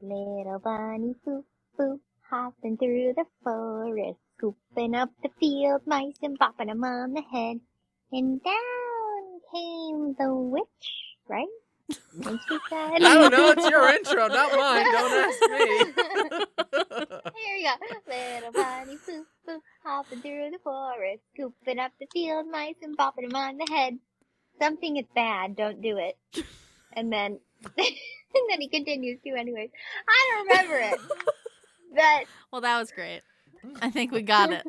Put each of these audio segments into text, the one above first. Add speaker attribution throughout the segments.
Speaker 1: Little bunny boop boop, hopping through the forest, scooping up the field mice and bopping them on the head. And down came the witch, right? And she said,
Speaker 2: I don't know, it's your intro, not mine. Don't ask me.
Speaker 1: Here we go. Little bunny boop boop, hopping through the forest, scooping up the field mice and bopping them on the head. Something is bad, don't do it. And then he continues to anyways. I don't remember it.
Speaker 3: Well, that was great. I think we got it.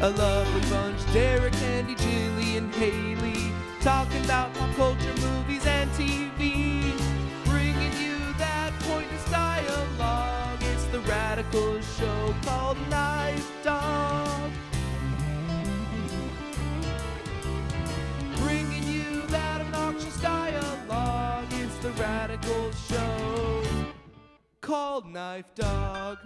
Speaker 4: A lovely bunch, Derek, Andy, Jilli, and Halie, talking about pop culture, movies, and TV. Bringing you that pointless dialogue. It's the radical show called KnifeDog. Bringing you that obnoxious dialogue. It's the radical show called KnifeDog.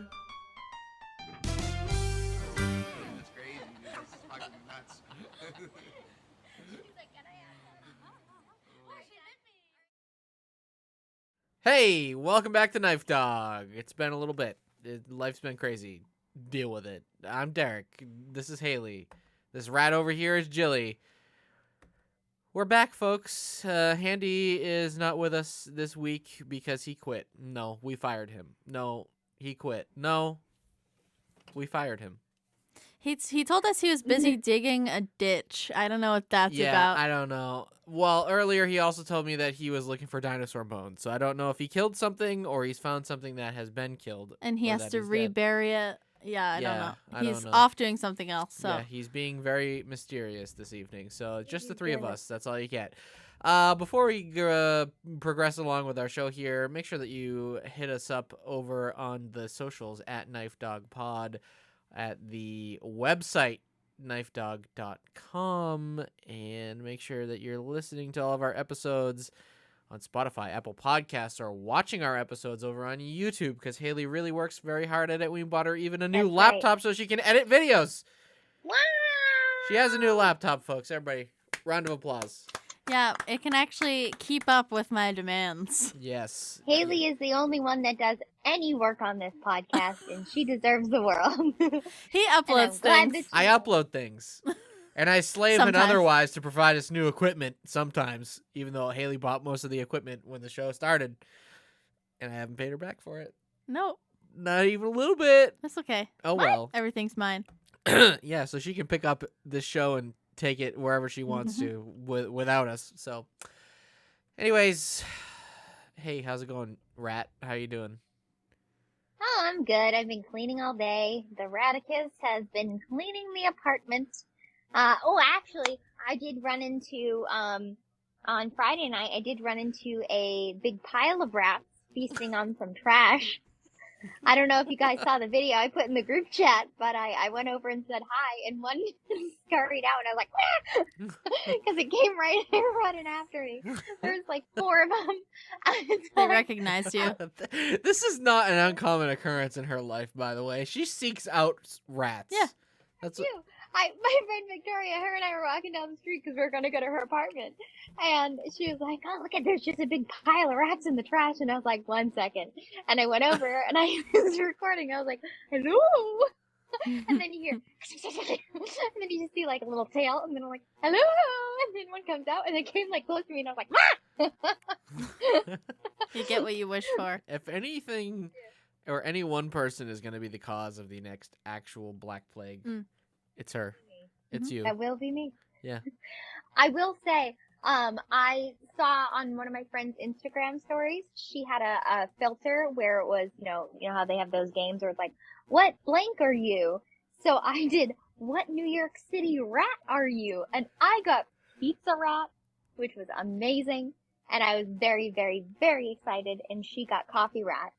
Speaker 2: Hey, welcome back to KnifeDog. It's been a little bit. Life's been crazy. Deal with it. I'm Derek. This is Halie. This rat over here is Jilli. We're back, folks. Handy is not with us this week because he quit. No, we fired him. No, he quit. No, we fired him.
Speaker 3: He told us he was busy digging a ditch. I don't know what that's about.
Speaker 2: I don't know. Well, earlier he also told me that he was looking for dinosaur bones. So I don't know if he killed something or he's found something that has been killed.
Speaker 3: And he has to rebury it. Yeah, I don't know. He's
Speaker 2: don't know.
Speaker 3: off doing something else. So
Speaker 2: yeah, he's being very mysterious this evening. So just the three of us. That's all you get. Before we progress along with our show here, make sure that you hit us up over on the socials at KnifeDogPod, at the website knifedog.com, and make sure that you're listening to all of our episodes on Spotify, Apple Podcasts, or watching our episodes over on YouTube, because Halie really works very hard at it. We bought her even a new laptop so she can edit videos.
Speaker 1: Wow!
Speaker 2: She has a new laptop, folks. Everybody, round of applause.
Speaker 3: yeah, it can actually keep up with my demands.
Speaker 2: Yes.
Speaker 1: Halie is the only one that does any work on this podcast, and she deserves the world.
Speaker 3: He uploads things.
Speaker 2: I upload things. And I slave and otherwise to provide us new equipment sometimes, even though Halie bought most of the equipment when the show started. And I haven't paid her back for it.
Speaker 3: No.
Speaker 2: Not even a little bit.
Speaker 3: That's okay.
Speaker 2: Oh, well.
Speaker 3: Everything's mine.
Speaker 2: Yeah, so she can pick up this show and take it wherever she wants to without us. So, anyways, hey, how's it going, Rat? How you doing?
Speaker 1: Oh, I'm good. I've been cleaning all day. The Radicus has been cleaning the apartment. Actually, I did run into, on Friday night, I did run into a big pile of rats feasting on some trash. I don't know if you guys saw the video I put in the group chat, but I went over and said hi, and one scurried out, and I was like, because it came right running after me. There's like 4 of them.
Speaker 3: They recognized you.
Speaker 2: This is not an uncommon occurrence in her life, by the way. She seeks out rats.
Speaker 3: Yeah.
Speaker 2: That's
Speaker 1: my friend Victoria, her and I were walking down the street because we were going to go to her apartment. And she was like, oh, look at, there's just a big pile of rats in the trash. And I was like, 1 second. And I went over and I was recording. I was like, hello. And then you hear, and then you just see like a little tail. And then I'm like, hello. And then one comes out and it came like close to me. And I was like,
Speaker 3: You get what you wish for.
Speaker 2: If anything, or any one person is going to be the cause of the next actual Black Plague, it's her. It's you.
Speaker 1: That will be me.
Speaker 2: Yeah.
Speaker 1: I will say, I saw on one of my friend's Instagram stories, she had a filter where it was, you know how they have those games where it's like, what blank are you? So I did, what New York City rat are you? And I got pizza rat, which was amazing. And I was very, very, very excited. And she got coffee rat.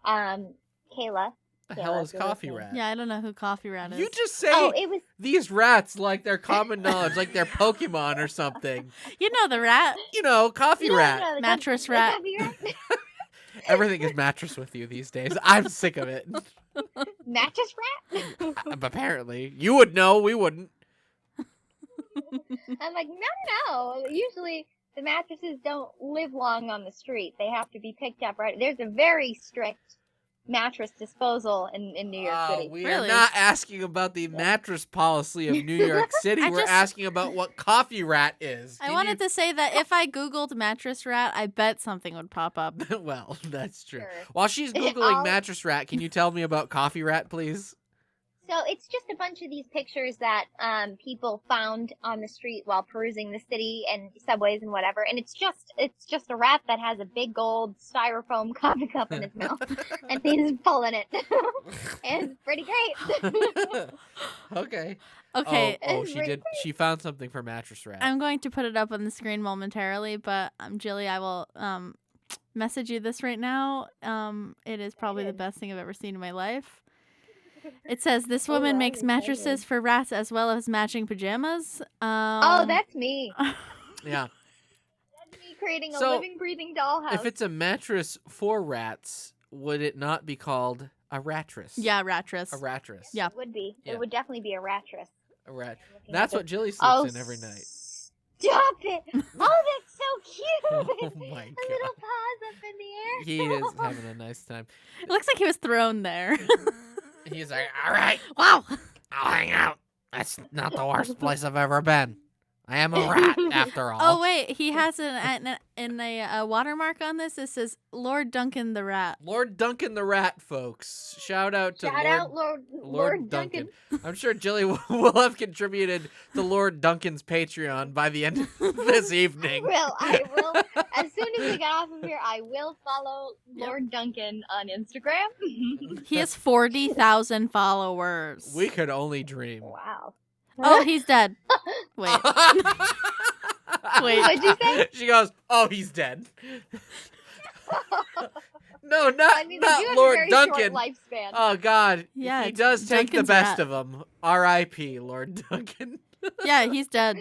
Speaker 1: Kayla.
Speaker 2: The hell is Coffee Rat?
Speaker 3: Yeah, I don't know who Coffee Rat is.
Speaker 2: You just say these rats like they're common knowledge, like they're Pokemon or something.
Speaker 3: You know the rat.
Speaker 2: You know, Coffee Rat.
Speaker 3: Mattress rat.
Speaker 2: Everything is mattress with you these days. I'm sick of it.
Speaker 1: Mattress rat?
Speaker 2: Apparently. You would know, we wouldn't.
Speaker 1: I'm like, no. Usually the mattresses don't live long on the street. They have to be picked up right. There's a very strict mattress disposal in New York City.
Speaker 2: We
Speaker 3: Really?
Speaker 2: are not asking about the mattress policy of New York City. We're asking about what coffee rat is.
Speaker 3: I wanted to say that if I Googled mattress rat, I bet something would pop up.
Speaker 2: Well, that's true.
Speaker 1: Sure.
Speaker 2: While she's Googling mattress rat, can you tell me about coffee rat, please?
Speaker 1: So it's just a bunch of these pictures that people found on the street while perusing the city and subways and whatever, and it's just a rat that has a big gold styrofoam coffee cup in its mouth, and he's pulling it, and it's pretty great.
Speaker 2: Okay.
Speaker 3: Okay.
Speaker 2: Oh, she did. She found something for mattress rat.
Speaker 3: I'm going to put it up on the screen momentarily, but Jilly, I will message you this right now. It is probably the best thing I've ever seen in my life. It says, this woman makes mattresses for rats as well as matching pajamas.
Speaker 1: That's me.
Speaker 2: Yeah.
Speaker 1: That's me creating a living, breathing dollhouse.
Speaker 2: If it's a mattress for rats, would it not be called a rattress?
Speaker 3: Yeah, rattress.
Speaker 2: A rattress.
Speaker 3: Yeah.
Speaker 1: It would be.
Speaker 2: Yeah.
Speaker 1: It would definitely be a rattress.
Speaker 2: A rat. That's what Jilly sleeps in every night.
Speaker 1: Stop it! Oh, that's so cute!
Speaker 2: Oh my
Speaker 1: A
Speaker 2: god.
Speaker 1: little paws up in the air.
Speaker 2: He is having a nice time.
Speaker 3: It looks like he was thrown there.
Speaker 2: He's like, all right,
Speaker 3: Wow.
Speaker 2: I'll hang out. That's not the worst place I've ever been. I am a rat, after all.
Speaker 3: Oh, wait. He has a watermark on this. It says Lord Duncan the Rat.
Speaker 2: Lord Duncan the Rat, folks. Shout out to Lord Duncan. I'm sure Jilly will have contributed to Lord Duncan's Patreon by the end of this evening.
Speaker 1: I will. As soon as we get off of here, I will follow Lord Duncan on Instagram.
Speaker 3: He has 40,000 followers.
Speaker 2: We could only dream.
Speaker 1: Wow.
Speaker 3: Oh, he's dead. Wait. Wait.
Speaker 1: What'd you say?
Speaker 2: She goes, oh, he's dead. No,
Speaker 1: They do
Speaker 2: not
Speaker 1: have
Speaker 2: Lord
Speaker 1: a very
Speaker 2: Duncan.
Speaker 1: short lifespan.
Speaker 2: Oh, God.
Speaker 3: Yeah,
Speaker 2: he does take the
Speaker 3: Duncan's
Speaker 2: best
Speaker 3: rat.
Speaker 2: of them. R.I.P. Lord Duncan.
Speaker 3: Yeah, he's dead.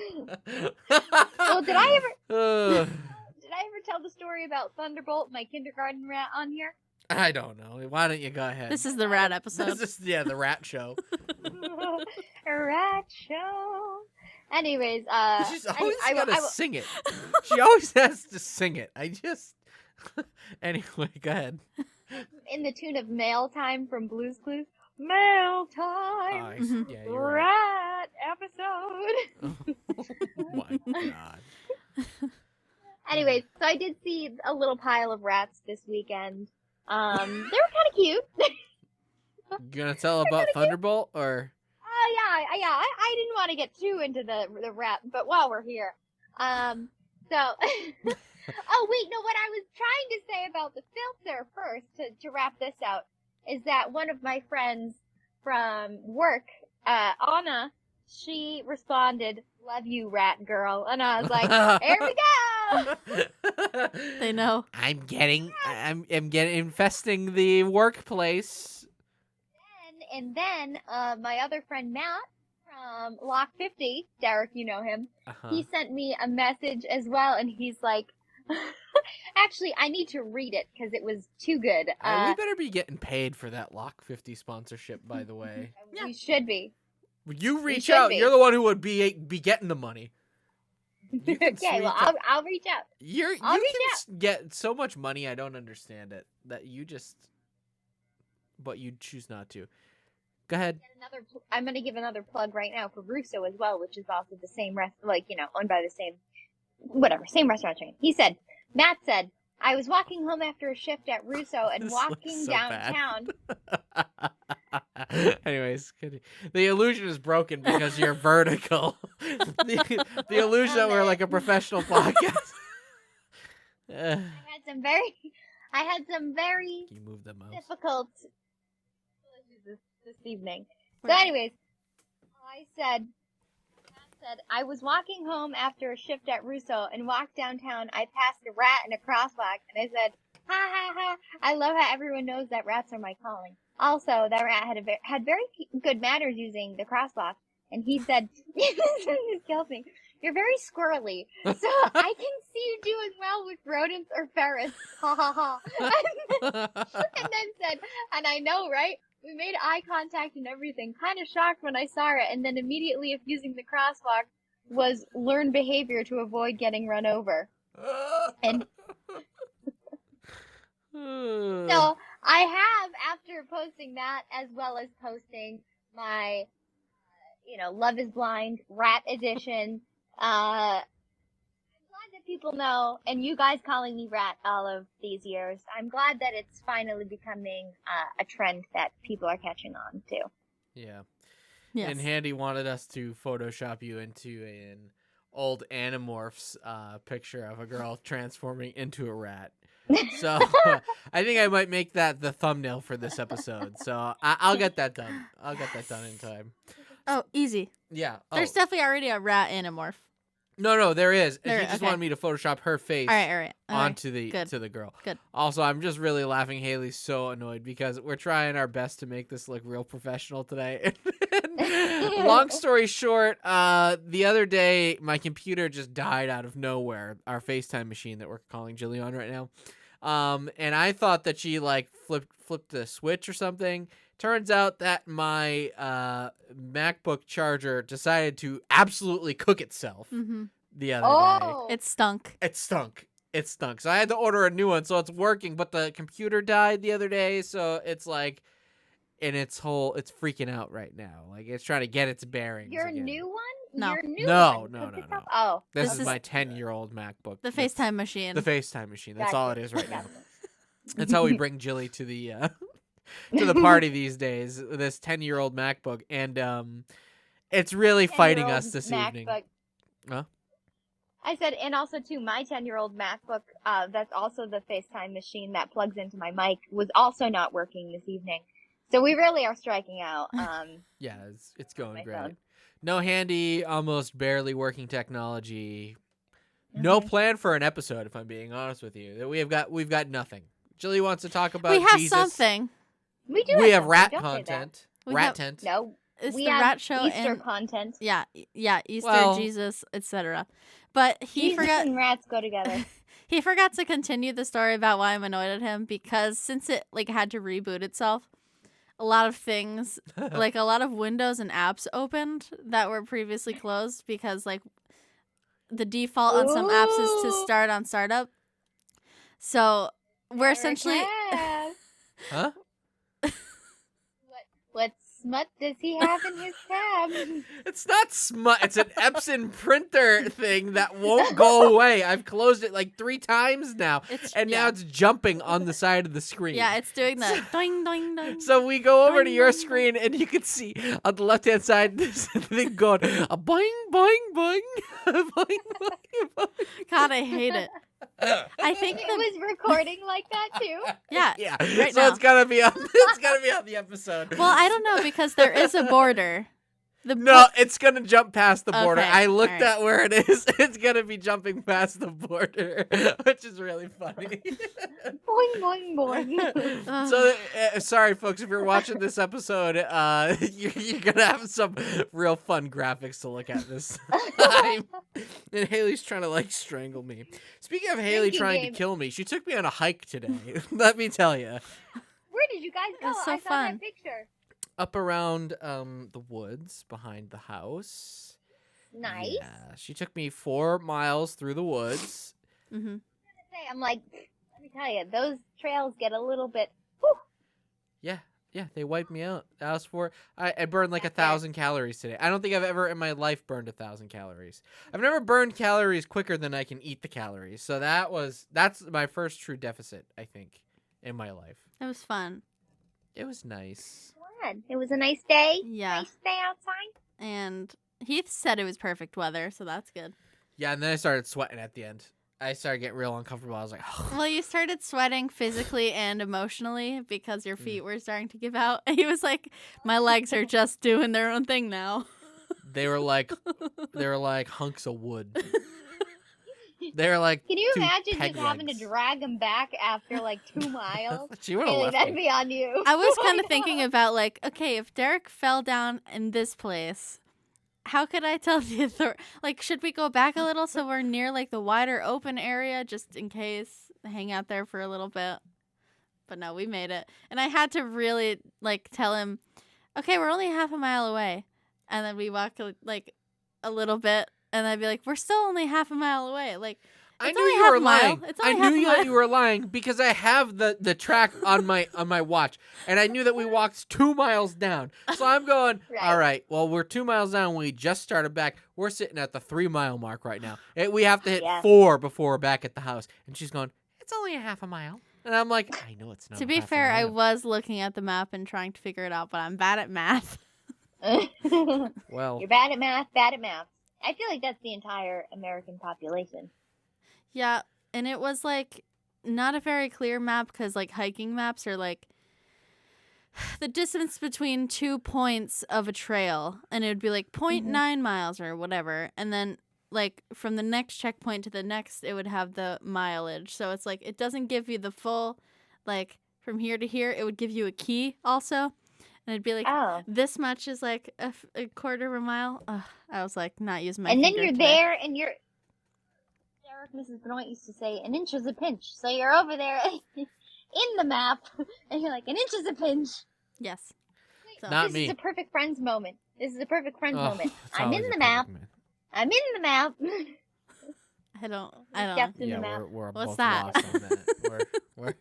Speaker 1: Well, did I
Speaker 2: Uh,
Speaker 1: ever tell the story about Thunderbolt, my kindergarten rat, on here?
Speaker 2: I don't know. Why don't you go ahead?
Speaker 3: This is the rat episode.
Speaker 2: This is the rat show.
Speaker 1: A rat show. Anyways,
Speaker 2: She's always gotta sing it. She always has to sing it. Anyway, go ahead.
Speaker 1: in the tune of Mail Time from Blue's Clues. Mail Time.
Speaker 3: Mhm.
Speaker 2: Yeah, you're right.
Speaker 1: Rat episode.
Speaker 2: Oh my god.
Speaker 1: Anyways, so I did see a little pile of rats this weekend. They were kind of cute.
Speaker 2: You gonna tell about Thunderbolt or?
Speaker 1: Oh yeah. I didn't want to get too into the rat, but while we're here, so. Oh wait, no. What I was trying to say about the filter first to wrap this out is that one of my friends from work, Anna, she responded, "Love you, rat girl," and I was like, "Here we go."
Speaker 3: They know.
Speaker 2: I'm getting infesting the workplace.
Speaker 1: And then my other friend Matt from Lock 50, Derek, you know him, he sent me a message as well, and he's like, actually, I need to read it because it was too good.
Speaker 2: We better be getting paid for that Lock 50 sponsorship, by the way.
Speaker 1: We should be.
Speaker 2: You reach out. You're the one who would be getting the money.
Speaker 1: Okay, well, I'll reach out.
Speaker 2: You
Speaker 1: I'll reach
Speaker 2: can get so much money. I don't understand it. That you just, but you choose not to. Go ahead.
Speaker 1: I'm going to give another plug right now for Russo as well, which is also the same owned by the same restaurant chain. Matt said, I was walking home after a shift at Russo and
Speaker 2: This
Speaker 1: walking
Speaker 2: looks so
Speaker 1: downtown.
Speaker 2: Anyways, the illusion is broken because you're vertical. the illusion that we're like a professional podcast.
Speaker 1: I had some very
Speaker 2: Can you move the mouse?
Speaker 1: difficult this evening. So anyways, Matt said, I was walking home after a shift at Russo and walked downtown. I passed a rat in a crosswalk and I said, ha ha ha. I love how everyone knows that rats are my calling. Also, that rat had very good manners using the crosswalk. And he said, this kills me. You're very squirrely, so I can see you doing well with rodents or ferrets. Ha ha ha. And then said, and I know, right? We made eye contact and everything. Kind of shocked when I saw it, and then immediately, if using the crosswalk, was learn behavior to avoid getting run over. And so I have, after posting that, as well as posting my, Love is Blind Rat Edition, I'm glad that people know, and you guys calling me Rat all of these years, I'm glad that it's finally becoming a trend that people are catching on to.
Speaker 2: Yeah.
Speaker 3: Yes.
Speaker 2: And Handy wanted us to Photoshop you into an old Animorphs picture of a girl transforming into a rat. So I think I might make that the thumbnail for this episode. So I'll get that done. I'll get that done in time.
Speaker 3: Oh, easy.
Speaker 2: Yeah. Oh.
Speaker 3: There's definitely already a rat Animorph.
Speaker 2: No, there is.
Speaker 3: There-
Speaker 2: She just
Speaker 3: okay.
Speaker 2: wanted me to Photoshop her face
Speaker 3: All right.
Speaker 2: onto the
Speaker 3: Good.
Speaker 2: to the girl.
Speaker 3: Good.
Speaker 2: Also, I'm just really laughing. Haley's so annoyed because we're trying our best to make this look real professional today. Long story short, the other day my computer just died out of nowhere. Our FaceTime machine that we're calling Jilli on right now. And I thought that she like flipped the switch or something. Turns out that my MacBook charger decided to absolutely cook itself
Speaker 3: Mm-hmm.
Speaker 2: the other day.
Speaker 1: Oh,
Speaker 3: It stunk.
Speaker 2: It stunk. It stunk. So I had to order a new one. So it's working, but the computer died the other day. So it's like, it's freaking out right now. Like it's trying to get its bearings.
Speaker 1: your
Speaker 2: again.
Speaker 1: new one?
Speaker 3: No.
Speaker 1: Your new
Speaker 2: No,
Speaker 1: one?
Speaker 2: no,
Speaker 1: Cook
Speaker 2: no,
Speaker 1: itself?
Speaker 2: no.
Speaker 1: Oh.
Speaker 2: This
Speaker 3: This
Speaker 2: is
Speaker 3: is
Speaker 2: my 10-year-old MacBook.
Speaker 3: The
Speaker 2: That's-
Speaker 3: FaceTime machine.
Speaker 2: The FaceTime machine. That's all it is right now.
Speaker 1: Gotcha.
Speaker 2: That's how we bring Jilli to the to the party these days. This 10-year-old MacBook, and it's really fighting us this evening. Huh?
Speaker 1: I said, and also too, my 10-year-old MacBook, that's also the FaceTime machine that plugs into my mic, was also not working this evening. So we really are striking out.
Speaker 2: Yeah, it's going
Speaker 1: my
Speaker 2: great.
Speaker 1: phone.
Speaker 2: No handy, almost barely working technology. No plan for an episode, if I'm being honest with you. We've got nothing. Jilli wants to talk about
Speaker 3: we have
Speaker 2: Jesus.
Speaker 3: something.
Speaker 1: We do.
Speaker 2: We have
Speaker 1: something,
Speaker 2: rat
Speaker 1: don't say that.
Speaker 2: content.
Speaker 3: We
Speaker 2: Rat
Speaker 3: have-
Speaker 2: tent.
Speaker 1: No,
Speaker 3: It's
Speaker 1: we
Speaker 3: the
Speaker 1: have
Speaker 3: rat show
Speaker 1: Easter
Speaker 3: and
Speaker 1: content.
Speaker 3: yeah, Easter,
Speaker 2: Well-
Speaker 3: Jesus, etc. But he
Speaker 1: Jesus
Speaker 3: forgot.
Speaker 1: and rats go together.
Speaker 3: He forgot to continue the story about why I'm annoyed at him because since it had to reboot itself, a lot of things a lot of windows and apps opened that were previously closed because the default on some apps is to
Speaker 1: Ooh.
Speaker 3: start on startup. So we're essentially
Speaker 2: Huh?
Speaker 1: What smut does he have in his tab?
Speaker 2: It's not smut. It's an Epson printer thing that won't go away. I've closed it like 3 times now, and now it's jumping on the side of the screen.
Speaker 3: yeah, it's doing the doing doing doing.
Speaker 2: So we go over to
Speaker 3: Boing,
Speaker 2: your
Speaker 3: boing,
Speaker 2: screen, and you can see on the left-hand side this thing going a boing, boing, boing, boing, boing, boing.
Speaker 3: God, I hate it. I think
Speaker 1: It was recording like that too.
Speaker 3: yeah.
Speaker 2: Yeah,
Speaker 3: Right
Speaker 2: so
Speaker 3: now.
Speaker 2: it's gotta be on. It's gotta be on the episode.
Speaker 3: Well, I don't know because there is a border.
Speaker 2: No, it's gonna jump past the border.
Speaker 3: Okay,
Speaker 2: I looked
Speaker 3: alright.
Speaker 2: at where it is. It's gonna be jumping past the border, which is really funny.
Speaker 1: Boing boing boing.
Speaker 2: So, sorry, folks, if you're watching this episode, you're gonna have some real fun graphics to look at this time. And Haley's trying to strangle me. Speaking of Haley
Speaker 1: Drinking
Speaker 2: trying
Speaker 1: game.
Speaker 2: to kill me, she took me on a hike today. Let me tell you.
Speaker 1: Where did you guys go?
Speaker 3: It's so
Speaker 1: I saw
Speaker 3: fun.
Speaker 1: that picture.
Speaker 2: Up around the woods behind the house.
Speaker 1: Nice.
Speaker 2: Yeah, she took me 4 miles through the woods.
Speaker 3: Mm-hmm.
Speaker 1: I'm like, let me tell you, those trails get a little bit.
Speaker 2: Yeah, they wiped me out. That was I burned like
Speaker 1: That's
Speaker 2: 1,000 calories today. I don't think I've ever in my life burned 1,000 calories. I've never burned calories quicker than I can eat the calories. So that's my first true deficit, I think, in my life.
Speaker 3: It was fun.
Speaker 2: It was nice.
Speaker 1: Fun. It was a nice day.
Speaker 3: Yeah.
Speaker 1: Nice day outside.
Speaker 3: And Heath said it was perfect weather, so that's good.
Speaker 2: Yeah, and then I started sweating at the end. I started getting real uncomfortable. I was like,
Speaker 3: Well, you started sweating physically and emotionally because your
Speaker 2: Mm.
Speaker 3: feet were starting to give out. He was like, my legs are just doing their own thing now.
Speaker 2: they were like hunks of wood. They were like,
Speaker 1: Can you
Speaker 2: 2
Speaker 1: imagine
Speaker 2: peg
Speaker 1: just having to
Speaker 2: legs.
Speaker 1: drag him back after 2 miles?
Speaker 2: She would have
Speaker 1: Haley,
Speaker 2: left
Speaker 1: that'd
Speaker 2: me.
Speaker 1: be on you.
Speaker 3: I was kind of
Speaker 1: Oh,
Speaker 3: thinking
Speaker 1: no.
Speaker 3: about okay, if Derek fell down in this place, how could I tell the authority? Should we go back a little so we're near the wider open area just in case, hang out there for a little bit? But no, we made it. And I had to really tell him, okay, we're only half a mile away. And then we walked a little bit and I'd be like, we're still only half a mile away. Like,
Speaker 2: I
Speaker 3: it's
Speaker 2: knew
Speaker 3: only
Speaker 2: you
Speaker 3: half
Speaker 2: were
Speaker 3: a mile.
Speaker 2: lying.
Speaker 3: It's
Speaker 2: I
Speaker 3: only half
Speaker 2: knew
Speaker 3: a mile.
Speaker 2: you were lying because I have the track on my watch, and I knew that we walked 2 miles down. So I'm going,
Speaker 1: Right.
Speaker 2: all right, well, we're 2 miles down. We just started back. We're sitting at the 3-mile mark right now. We have to hit
Speaker 1: Yeah.
Speaker 2: 4 before we're back at the house. And she's going, it's only a half a mile. And I'm like, I know it's not.
Speaker 3: To be
Speaker 2: half a
Speaker 3: fair, I
Speaker 2: mile."
Speaker 3: was looking at the map and trying to figure it out, but I'm bad at math.
Speaker 2: Well,
Speaker 1: You're bad at math, bad at math. I feel like that's the entire American population.
Speaker 3: Yeah, and it was like not a very clear map because like hiking maps are like the distance between 2 points of a trail, and it would be like 0.9 miles or whatever, and then like from the next checkpoint to the next, it would have the mileage. So it's like it doesn't give you the full like from here to here. It would give you a key also, and it'd be like
Speaker 1: Oh.
Speaker 3: this much is like a quarter of a mile. Ugh, I was like not using my
Speaker 1: And then
Speaker 3: finger
Speaker 1: you're
Speaker 3: today.
Speaker 1: there, and you're. Derek, Mrs. Benoit used to say, an inch is a pinch. So you're over there in the map, and you're like, an inch is a pinch.
Speaker 3: Yes. So.
Speaker 2: Not
Speaker 1: this
Speaker 2: me.
Speaker 1: is a perfect friends moment. This is a perfect friends
Speaker 2: Oh,
Speaker 1: moment.
Speaker 2: it's
Speaker 1: I'm
Speaker 2: always
Speaker 1: in
Speaker 2: a
Speaker 1: the
Speaker 2: perfect
Speaker 1: map.
Speaker 2: man.
Speaker 1: I'm in the map.
Speaker 3: I don't.
Speaker 1: Steps in
Speaker 2: Yeah,
Speaker 1: the map.
Speaker 2: we're
Speaker 3: What's
Speaker 2: both
Speaker 3: that?
Speaker 2: lost on that. We're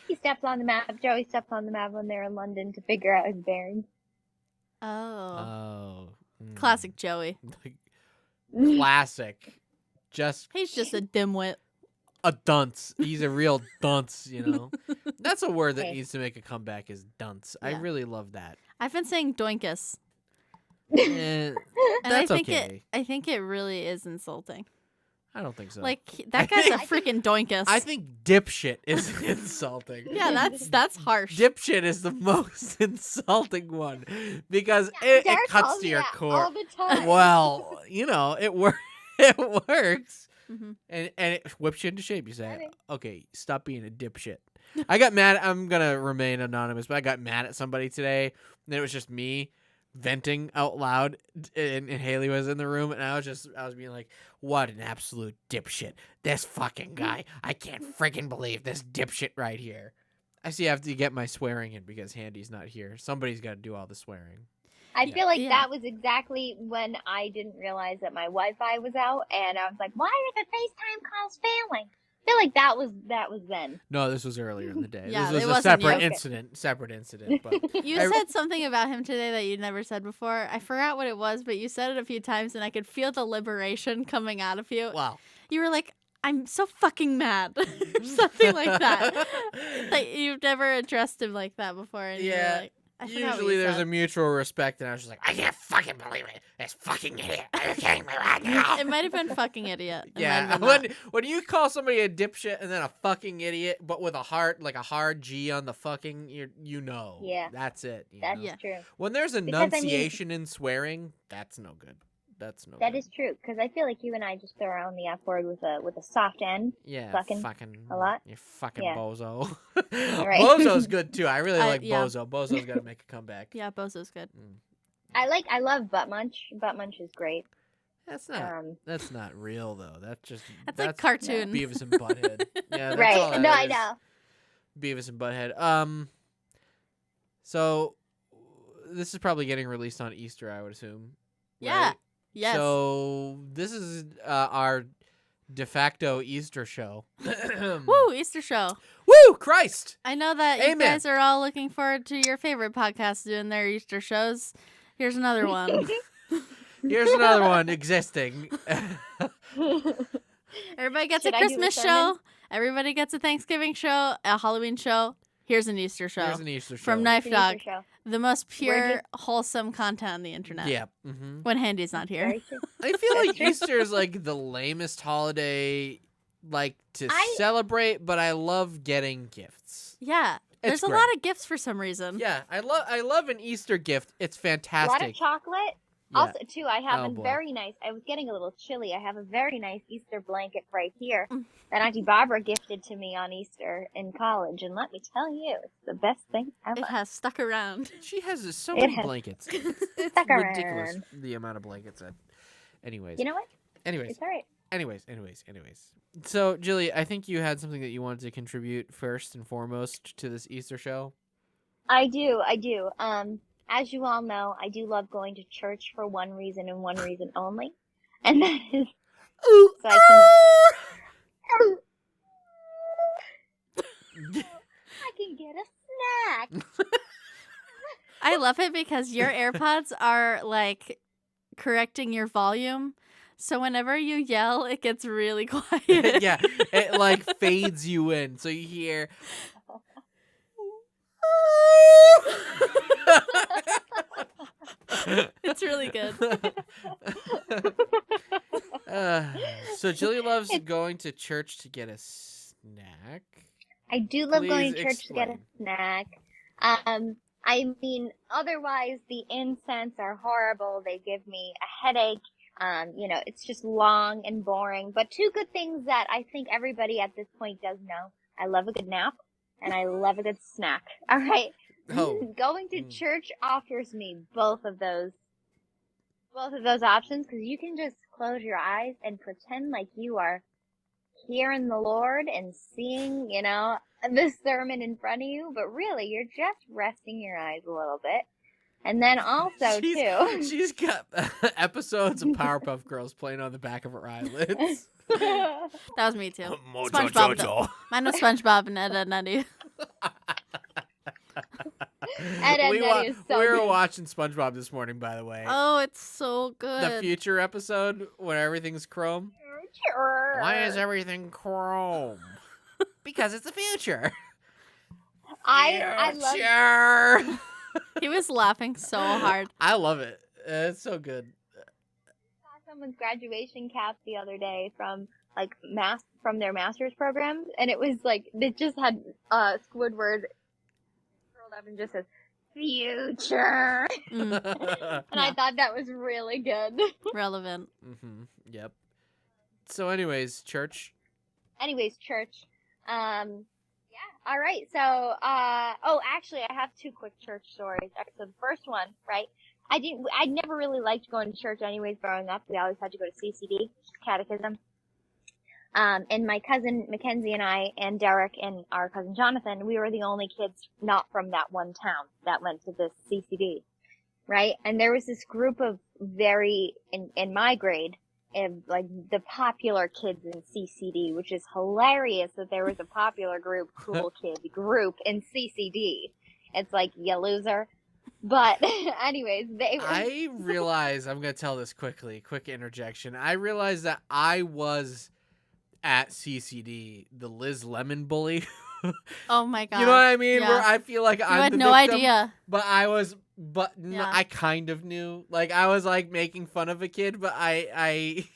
Speaker 1: He steps on the map. Joey steps on the map when they're in London to figure out his bearings.
Speaker 3: Oh.
Speaker 2: oh,
Speaker 3: Classic Joey.
Speaker 2: classic. Just
Speaker 3: He's just a dimwit.
Speaker 2: a dunce. He's a real dunce, you know. That's a word that
Speaker 1: Okay.
Speaker 2: needs to make a comeback is dunce. I
Speaker 3: Yeah.
Speaker 2: really love that.
Speaker 3: I've been saying doinkus.
Speaker 2: Eh,
Speaker 3: And
Speaker 2: that's
Speaker 3: I think
Speaker 2: okay.
Speaker 3: I think it really is insulting.
Speaker 2: I don't think so.
Speaker 3: Like that guy's a
Speaker 1: think-
Speaker 3: freaking doinkus.
Speaker 2: I think dipshit is insulting.
Speaker 3: yeah, that's harsh.
Speaker 2: Dipshit is the most insulting one because it
Speaker 1: Derek
Speaker 2: cuts
Speaker 1: calls
Speaker 2: to
Speaker 1: me
Speaker 2: your
Speaker 1: that
Speaker 2: core.
Speaker 1: all the time.
Speaker 2: Well, you know, it works. It works.
Speaker 3: Mhm.
Speaker 2: And it whips you into shape. You
Speaker 1: I
Speaker 2: say,
Speaker 1: think-
Speaker 2: okay, stop being a dipshit. I got mad. I'm going to remain anonymous, but I got mad at somebody today. And it was just me venting out loud. And Halie was in the room. And I was being like, what an absolute dipshit. This fucking guy. I can't freaking believe this dipshit right here. I see I have to get my swearing in because Handy's not here. Somebody's got to do all the swearing.
Speaker 1: I feel like
Speaker 3: Yeah.
Speaker 1: that was exactly when I didn't realize that my Wi-Fi was out, and I was like, "Why are the FaceTime calls failing?" I feel like that was then.
Speaker 2: No, this was earlier in the day.
Speaker 3: Yeah,
Speaker 2: this
Speaker 3: it
Speaker 2: was a
Speaker 3: wasn't you.
Speaker 2: separate
Speaker 1: Okay.
Speaker 2: incident. Separate incident. But
Speaker 3: You
Speaker 2: I-
Speaker 3: said something about him today that you'd never said before. I forgot what it was, but you said it a few times, and I could feel the liberation coming out of you.
Speaker 2: wow.
Speaker 3: You were like, "I'm so fucking mad," or something like that. Like you've never addressed him like that before. And you were
Speaker 2: Yeah.
Speaker 3: like, I forgot what
Speaker 2: Usually
Speaker 3: you
Speaker 2: there's
Speaker 3: said.
Speaker 2: a mutual respect, and I was just like, I can't fucking believe it. This fucking idiot. Are you kidding me right now?
Speaker 3: It might have been fucking idiot. It might
Speaker 2: Yeah,
Speaker 3: have been that.
Speaker 2: when you call somebody a dipshit and then a fucking idiot, but with a heart, like a hard G on the fucking, you know.
Speaker 1: Yeah.
Speaker 2: That's it. You
Speaker 1: That's
Speaker 2: know?
Speaker 3: Yeah.
Speaker 1: true.
Speaker 2: When there's
Speaker 1: Because, I mean-
Speaker 2: enunciation in swearing, that's no good. That's no
Speaker 1: That
Speaker 2: good.
Speaker 1: is true because I feel like you and I just throw around the F word with a soft N.
Speaker 2: Yeah,
Speaker 1: fucking a lot.
Speaker 2: You fucking
Speaker 1: Yeah.
Speaker 2: bozo.
Speaker 1: Right.
Speaker 2: Bozo's good too. I really
Speaker 3: I-
Speaker 2: like
Speaker 3: yeah.
Speaker 2: Bozo. Bozo's got to make a comeback.
Speaker 3: Yeah, Bozo's good.
Speaker 1: I love Butt Munch. Butt Munch is great.
Speaker 2: That's not. That's not real though. That's just.
Speaker 3: That's like cartoon.
Speaker 2: Beavis and Butthead. Yeah, that's all
Speaker 1: Right.
Speaker 2: that
Speaker 1: No, I
Speaker 2: is.
Speaker 1: know.
Speaker 2: Beavis and Butthead. So this is probably getting released on Easter, I would assume.
Speaker 3: Yeah.
Speaker 2: right?
Speaker 3: Yes.
Speaker 2: So this is our de facto Easter show.
Speaker 3: Woo, Easter show.
Speaker 2: Woo! Christ!
Speaker 3: I know that you
Speaker 2: Amen.
Speaker 3: guys are all looking forward to your favorite podcast doing their Easter shows. Here's another one.
Speaker 2: Here's another one existing.
Speaker 3: Everybody gets
Speaker 1: Should
Speaker 3: a
Speaker 1: I do a
Speaker 3: Christmas
Speaker 1: sermon?
Speaker 3: show. Everybody gets a Thanksgiving show, a Halloween show. Here's an Easter show.
Speaker 2: Here's an Easter show.
Speaker 3: From
Speaker 1: It's an
Speaker 3: KnifeDog.
Speaker 1: Easter show.
Speaker 3: The most pure,
Speaker 1: just-
Speaker 3: wholesome content on the internet.
Speaker 2: Yeah. Mm-hmm.
Speaker 3: When Handy's not here.
Speaker 1: Very true.
Speaker 2: I feel like
Speaker 1: true.
Speaker 2: Easter is like the lamest holiday, like to
Speaker 1: I-
Speaker 2: celebrate, but I love getting gifts.
Speaker 3: Yeah. There's
Speaker 2: It's
Speaker 3: a
Speaker 2: great.
Speaker 3: lot of gifts for some reason.
Speaker 2: Yeah, I love an Easter gift. It's
Speaker 1: A lot
Speaker 2: fantastic.
Speaker 1: of chocolate.
Speaker 2: Yeah.
Speaker 1: Also, too, I have
Speaker 2: Oh,
Speaker 1: a
Speaker 2: boy.
Speaker 1: very nice. I was getting a little chilly. I have a very nice Easter blanket right here
Speaker 3: Mm.
Speaker 1: that Auntie Barbara gifted to me on Easter in college, and let me tell you, it's the best thing ever.
Speaker 3: It has stuck around.
Speaker 2: She has so
Speaker 1: It
Speaker 2: many
Speaker 1: has-
Speaker 2: blankets. It's
Speaker 1: Stuck
Speaker 2: ridiculous
Speaker 1: around.
Speaker 2: the amount of blankets. Anyways,
Speaker 1: You know what?
Speaker 2: anyways,
Speaker 1: It's all right.
Speaker 2: anyways. So, Jilli, I think you had something that you wanted to contribute first and foremost to this Easter show.
Speaker 1: I do. as you all know, I do love going to church for one reason and one reason only. And that is so I can get a snack.
Speaker 3: I love it because your AirPods are like correcting your volume. So whenever you yell, it gets really quiet.
Speaker 2: Yeah, it like fades you in. So you hear.
Speaker 3: It's really good.
Speaker 2: So Jilli loves going to church to get a snack.
Speaker 1: I do love
Speaker 2: Please
Speaker 1: going to church to get a
Speaker 2: explain.
Speaker 1: snack. I mean, otherwise the incense are horrible. They give me a headache. It's just long and boring. But two good things that I think everybody at this point does know. I love a good nap and I love a good snack. All right.
Speaker 2: Oh.
Speaker 1: Going to church offers me both of those options because you can just close your eyes and pretend like you are hearing the Lord and seeing, this sermon in front of you, but really you're just resting your eyes a little bit. And then also
Speaker 2: she's got episodes of Powerpuff Girls playing on the back of her eyelids.
Speaker 3: That was me too. SpongeBob. Mine was SpongeBob and Ed, Edd n Eddy.
Speaker 1: Ed, Edd n Eddy is so
Speaker 2: we were
Speaker 1: good.
Speaker 2: watching SpongeBob this morning, by the way.
Speaker 3: Oh, it's so good.
Speaker 2: The future episode where everything's chrome. Why is everything chrome? Because it's the future.
Speaker 1: I love
Speaker 2: Future.
Speaker 3: He was laughing so hard.
Speaker 2: I love it. It's so good.
Speaker 1: saw someone's graduation cap the other day from from their master's program, and it was like it just had Squidward curled up and just says future.
Speaker 3: Mm,
Speaker 1: And I thought that was really good.
Speaker 3: relevant.
Speaker 2: Mm-hmm. Yep. So, anyways, church.
Speaker 1: Church. Yeah. All right. So, actually, I have two quick church stories. So the first one, right? I never really liked going to church anyways growing up. We always had to go to CCD, catechism. And my cousin Mackenzie and I and Derek and our cousin Jonathan, we were the only kids not from that one town that went to this CCD, right? And there was this group of in my grade, like the popular kids in CCD, which is hilarious that there was a popular cool kid group in CCD. It's like, you loser. But anyways,
Speaker 2: I realize, I'm going to tell this quick interjection. I realized that I was at CCD, the Liz Lemon bully.
Speaker 3: Oh my god.
Speaker 2: You know what I mean?
Speaker 3: Yeah.
Speaker 2: Where I feel like
Speaker 3: You
Speaker 2: I'm
Speaker 3: had
Speaker 2: the
Speaker 3: no
Speaker 2: victim,
Speaker 3: idea.
Speaker 2: But
Speaker 3: Yeah.
Speaker 2: I kind of knew. Like, I was like making fun of a kid, but I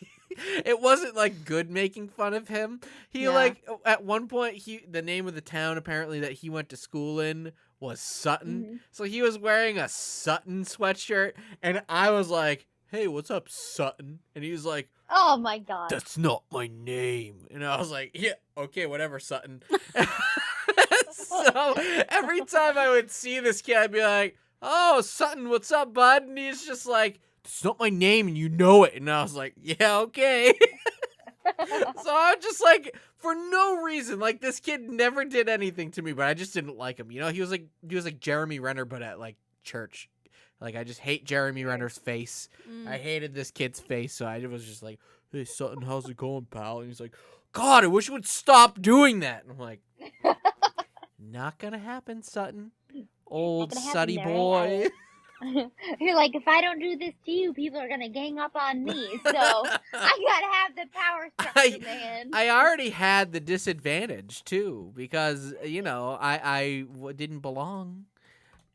Speaker 2: it wasn't like good making fun of him. He like at one point the name of the town apparently that he went to school in was Sutton.
Speaker 1: Mhm.
Speaker 2: So he was wearing a Sutton sweatshirt and I was like, "Hey, what's up, Sutton?" And he was like,
Speaker 1: oh my god.
Speaker 2: "That's not my name." And I was like, "Yeah, okay, whatever, Sutton." So every time I would see this kid, I'd be like, "Oh, Sutton, what's up, bud?" And he's just like, "It's not my name, and you know it." And I was like, "Yeah, okay." So I'm just like, for no reason, like this kid never did anything to me, but I just didn't like him. You know, he was like Jeremy Renner, but at like church. Like I just hate Jeremy Renner's face. I hated this kid's face, so I was just like, "Hey, Sutton, how's it going, pal?" And he's like, "God, I wish you would stop doing that." And I'm like, "Not gonna happen, Sutton. Old
Speaker 1: Not gonna happen,
Speaker 2: Sutty
Speaker 1: Mary.
Speaker 2: boy."
Speaker 1: You're like, if I don't do this to you, people are gonna gang up on me. So I gotta have the power structure, man.
Speaker 2: I already had the disadvantage too because I didn't belong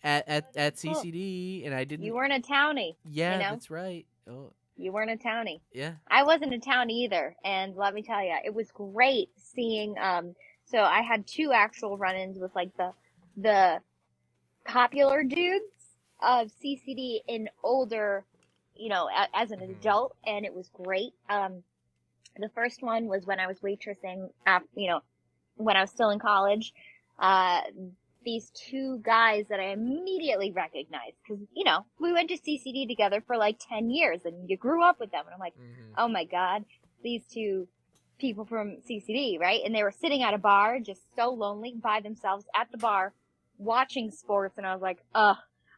Speaker 2: at CCD and I didn't.
Speaker 1: You weren't a townie.
Speaker 2: Yeah,
Speaker 1: you know?
Speaker 2: that's right. Oh,
Speaker 1: You weren't a townie.
Speaker 2: yeah.
Speaker 1: I wasn't a townie either, and let me tell you, it was great seeing. So I had two actual run-ins with like the popular dudes of CCD in older, as an adult, and it was great. The first one was when I was waitressing, when I was still in college. These two guys that I immediately recognized because, we went to CCD together for like 10 years and you grew up with them. And I'm like, oh my God, these two people from CCD, right? And they were sitting at a bar, just so lonely by themselves at the bar watching sports. And I was like,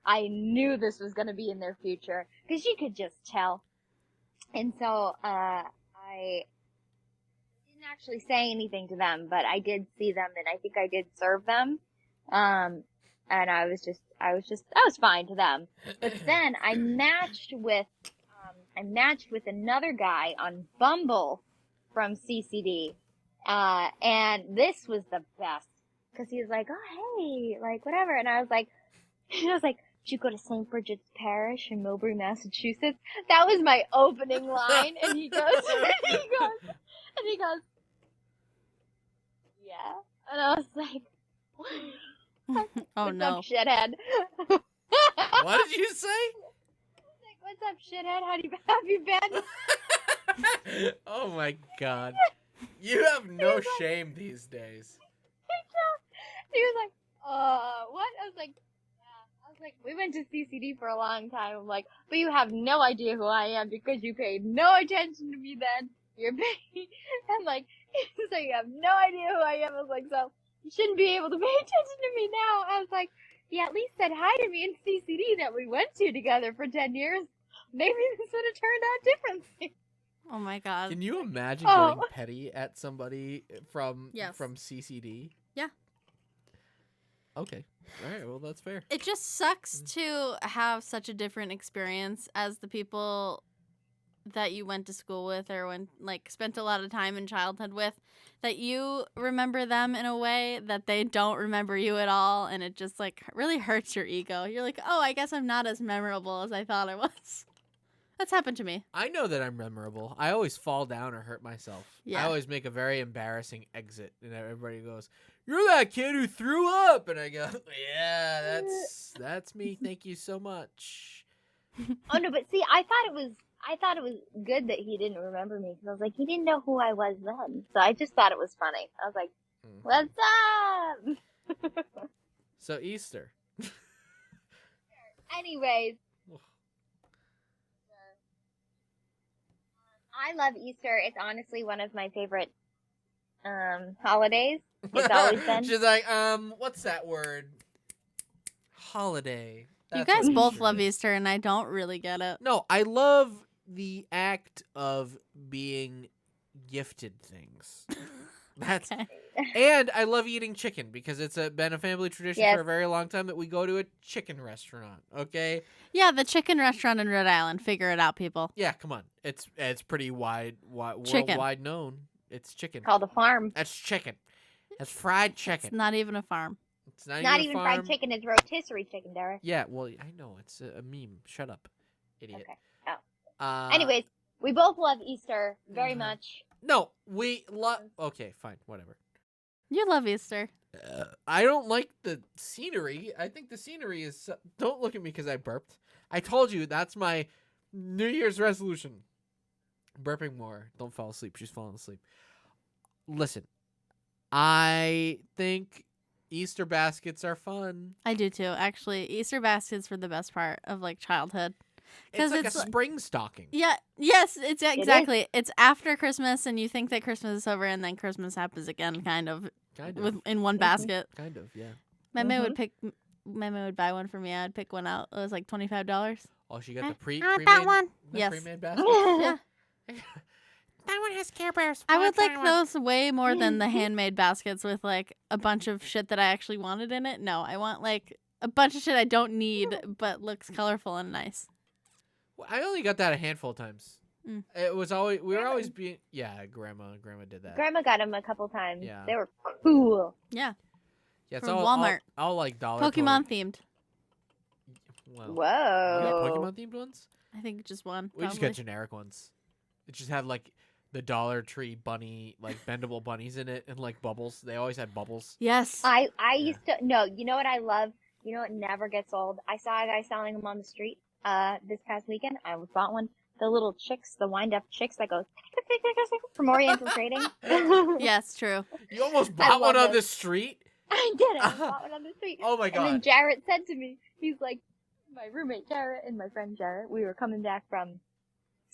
Speaker 1: I knew this was going to be in their future because you could just tell. And so, I didn't actually say anything to them, but I did see them and I think I did serve them. And I was fine to them. But then I matched with another guy on Bumble from CCD. And this was the best. Cause he was like, oh, hey, like, whatever. And I was like, did you go to St. Bridget's Parish in Mowbray, Massachusetts? That was my opening line. And he goes, yeah. And I was like,
Speaker 3: Oh
Speaker 1: what's
Speaker 3: no.
Speaker 1: up, shithead?
Speaker 2: What did you say?
Speaker 1: Like, what's up, shithead? Have you been?
Speaker 2: Oh my god. You have no shame these days.
Speaker 1: He was like, what? I was like, yeah. I was like, we went to CCD for a long time. I'm like, but you have no idea who I am because you paid no attention to me then. You're paying, and like, so you have no idea who I am. I was like, so you shouldn't be able to pay attention to me now. I was like, you at least said hi to me in CCD that we went to together for 10 years. Maybe this would have turned out differently.
Speaker 3: Oh my god.
Speaker 2: Can you imagine
Speaker 1: Oh.
Speaker 2: getting petty at somebody from
Speaker 3: Yes.
Speaker 2: CCD?
Speaker 3: Yeah.
Speaker 2: Okay. All right. Well, that's fair.
Speaker 3: It just sucks to have such a different experience as the people that you went to school with or spent a lot of time in childhood with, that you remember them in a way that they don't remember you at all, and it just really hurts your ego. You're like, oh, I guess I'm not as memorable as I thought I was. That's happened to me.
Speaker 2: I know that I'm memorable. I always fall down or hurt myself.
Speaker 3: Yeah.
Speaker 2: I always make a very embarrassing exit, and everybody goes, "You're that kid who threw up," and I go, "Yeah, that's me. Thank you so much."
Speaker 1: Oh no, but see, I thought it was good that he didn't remember me because I was like, he didn't know who I was then. So I just thought it was funny. I was like, what's up?
Speaker 2: So Easter.
Speaker 1: Anyways. I love Easter. It's honestly one of my favorite holidays. It's always been.
Speaker 2: She's like, what's that word? Holiday.
Speaker 3: You
Speaker 2: That's
Speaker 3: guys
Speaker 2: what
Speaker 3: both
Speaker 2: Easter
Speaker 3: love
Speaker 2: is.
Speaker 3: Easter, and I don't really get it.
Speaker 2: No, I love the act of being gifted things. That's
Speaker 3: Okay.
Speaker 2: And I love eating chicken because it's been a family tradition
Speaker 1: Yes.
Speaker 2: for a very long time that we go to a chicken restaurant. Okay.
Speaker 3: Yeah, the chicken restaurant in Rhode Island. Figure it out, people.
Speaker 2: Yeah, come on. It's pretty wide
Speaker 3: Chicken.
Speaker 2: worldwide known. It's chicken.
Speaker 1: Called a farm.
Speaker 2: That's chicken. That's fried
Speaker 3: It's
Speaker 2: chicken.
Speaker 3: not even a farm.
Speaker 2: It's not,
Speaker 1: Not
Speaker 2: a
Speaker 1: even
Speaker 2: farm.
Speaker 1: fried chicken. It's rotisserie chicken, Derek.
Speaker 2: Yeah, well, I know it's a meme. Shut up, idiot.
Speaker 1: Okay. Oh.
Speaker 2: Uh,
Speaker 1: Anyways, we both love Easter very
Speaker 2: Mhm.
Speaker 1: much.
Speaker 2: no, we love. Okay, fine, whatever.
Speaker 3: You love Easter.
Speaker 2: I don't like the scenery. I think the scenery is. Don't look at me because I burped. I told you that's my New Year's resolution. Burping more. Don't fall asleep. She's falling asleep. Listen, I think Easter baskets are fun.
Speaker 3: I do too. Actually, Easter baskets were the best part of childhood.
Speaker 2: It's
Speaker 3: 'Cause
Speaker 2: like
Speaker 3: it's
Speaker 2: a spring stocking.
Speaker 3: Yeah. Yes. It's
Speaker 1: is.
Speaker 3: exactly. It's after Christmas, and you think that Christmas is over, and then Christmas happens again, kind of,
Speaker 2: Kind of.
Speaker 3: in one basket.
Speaker 2: Kind of, yeah.
Speaker 3: My mom would buy one for me. I'd pick one out. It was like $25.
Speaker 2: Oh, she got the
Speaker 3: I want
Speaker 2: pre-made,
Speaker 3: that one.
Speaker 2: the
Speaker 3: Yes.
Speaker 2: pre-made basket.
Speaker 3: Yeah.
Speaker 2: That one has Care Bears.
Speaker 3: I would like
Speaker 2: one.
Speaker 3: those way more than the handmade baskets with a bunch of shit that I actually wanted in it. No, I want a bunch of shit I don't need but looks colorful and nice.
Speaker 2: I only got that a handful of times.
Speaker 3: Mm.
Speaker 2: It was always we were always being grandma did that.
Speaker 1: Grandma got them a couple times.
Speaker 2: Yeah.
Speaker 1: They were cool.
Speaker 3: Yeah.
Speaker 2: Yeah, it's
Speaker 3: from
Speaker 2: all
Speaker 3: Walmart.
Speaker 2: all like dollar.
Speaker 3: Pokemon themed.
Speaker 2: Well, you
Speaker 1: Whoa.
Speaker 2: got Pokemon themed ones?
Speaker 3: I think just one.
Speaker 2: We just got generic ones. It just had the Dollar Tree bunny, bendable bunnies in it, and bubbles. They always had bubbles.
Speaker 3: Yes.
Speaker 1: I used to no. You know what I love? You know what never gets old? I saw a guy selling them on the street this past weekend. I bought one. The little chicks, the wind-up chicks that go from Oriental Trading.
Speaker 3: Yes, true.
Speaker 2: You almost
Speaker 1: I
Speaker 2: bought one
Speaker 1: love
Speaker 2: on
Speaker 1: it.
Speaker 2: the street?
Speaker 1: I did it. I bought one on the street.
Speaker 2: Oh my
Speaker 1: And then
Speaker 2: god.
Speaker 1: Jarrett said to me, he's like, my roommate Jarrett and my friend Jarrett, we were coming back from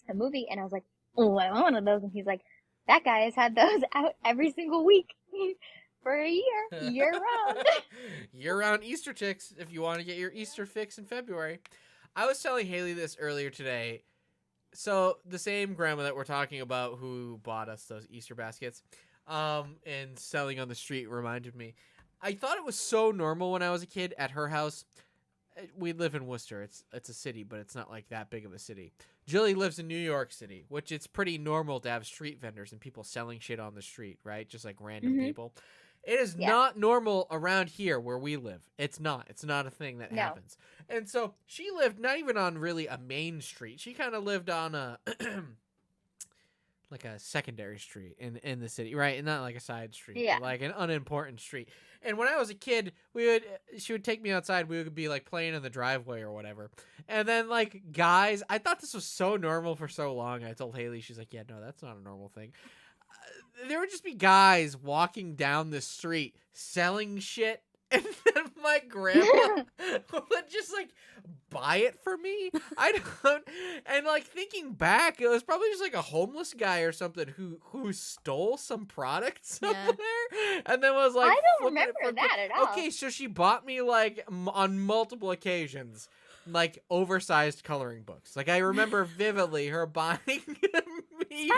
Speaker 1: a movie, and I was like, oh, I want one of those. And he's like, that guy has had those out every single week. for a year round.
Speaker 2: Year-round Easter chicks if you want to get your Easter fix in February. I was telling Halie this earlier today. So the same grandma that we're talking about who bought us those Easter baskets and selling on the street reminded me. I thought it was so normal when I was a kid at her house. We live in Worcester. It's a city, but it's not like that big of a city. Jilli lives in New York City, which it's pretty normal to have street vendors and people selling shit on the street, right? Just like random people. It is not normal around here where we live. It's not. It's not a thing that happens. And so she lived not even on really a main street. She kind of lived on a like a secondary street in the city, right? And not like a side street, but like an unimportant street. And when I was a kid, she would take me outside. We would be like playing in the driveway or whatever. And then like guys, I thought this was so normal for so long. I told Halie, she's like, yeah, no, that's not a normal thing. There would just be guys walking down the street selling shit. And then my grandma would just like buy it for me. And like thinking back, it was probably just like a homeless guy or something who stole some products over there, and then was like,
Speaker 1: I don't remember that at all.
Speaker 2: Okay, so she bought me like on multiple occasions, like oversized coloring books. Like I remember vividly her buying me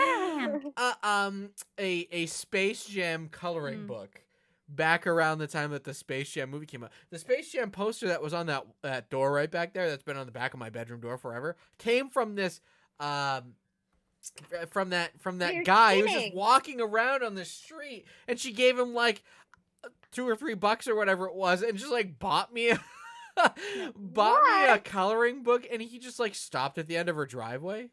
Speaker 2: a Space Jam coloring book. Back around the time that the Space Jam movie came out. The Space Jam poster that was on that door right back there, that's been on the back of my bedroom door forever, came from this from that
Speaker 1: You're
Speaker 2: guy
Speaker 1: kidding.
Speaker 2: who was just walking around on the street, and she gave him like $2 or $3 or whatever it was, and just like bought me a coloring book, and he just like stopped at the end of her driveway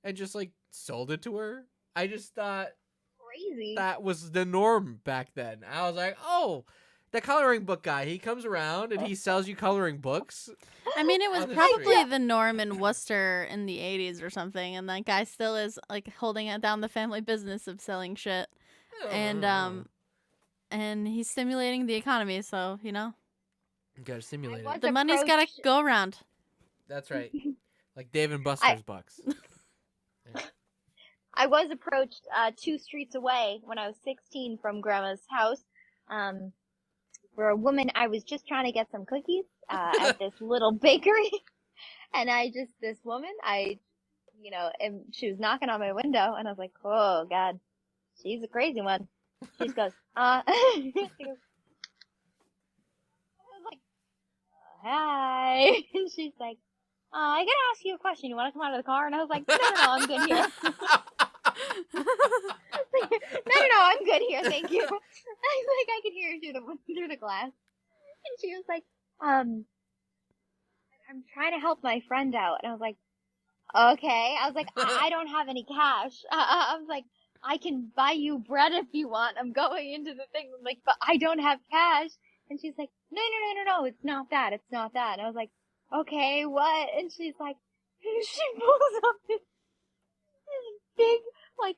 Speaker 2: and just like sold it to her. I just thought
Speaker 1: Crazy.
Speaker 2: that was the norm back then. I was like, oh, the coloring book guy, he comes around and he sells you coloring books.
Speaker 3: I mean, it was
Speaker 2: On the
Speaker 3: probably
Speaker 2: street.
Speaker 3: the norm in Worcester in the 80s or something, and that guy still is like holding it down the family business of selling shit. And he's stimulating the economy, so, you know.
Speaker 2: You gotta simulate
Speaker 1: I
Speaker 2: it.
Speaker 3: The money's gotta go around.
Speaker 2: That's right. Like Dave and Buster's bucks.
Speaker 1: I was approached 2 streets away when I was 16 from Grandma's house. For a woman, I was just trying to get some cookies at this little bakery, and this woman, and she was knocking on my window, and I was like, oh God, she's a crazy one. She just goes, she goes, I was like, hi, and she's like, I gotta ask you a question. You want to come out of the car? And I was like, no, I'm good here. No, I'm good here, thank you. I could hear her through the glass. And she was like, I'm trying to help my friend out. And I was like, okay. I was like, I don't have any cash. I was like, I can buy you bread if you want. I'm going into the thing. I'm like, but I don't have cash. And she's like, no, it's not that. It's not that. And I was like, okay, what? And she's like, she pulls up this big, like,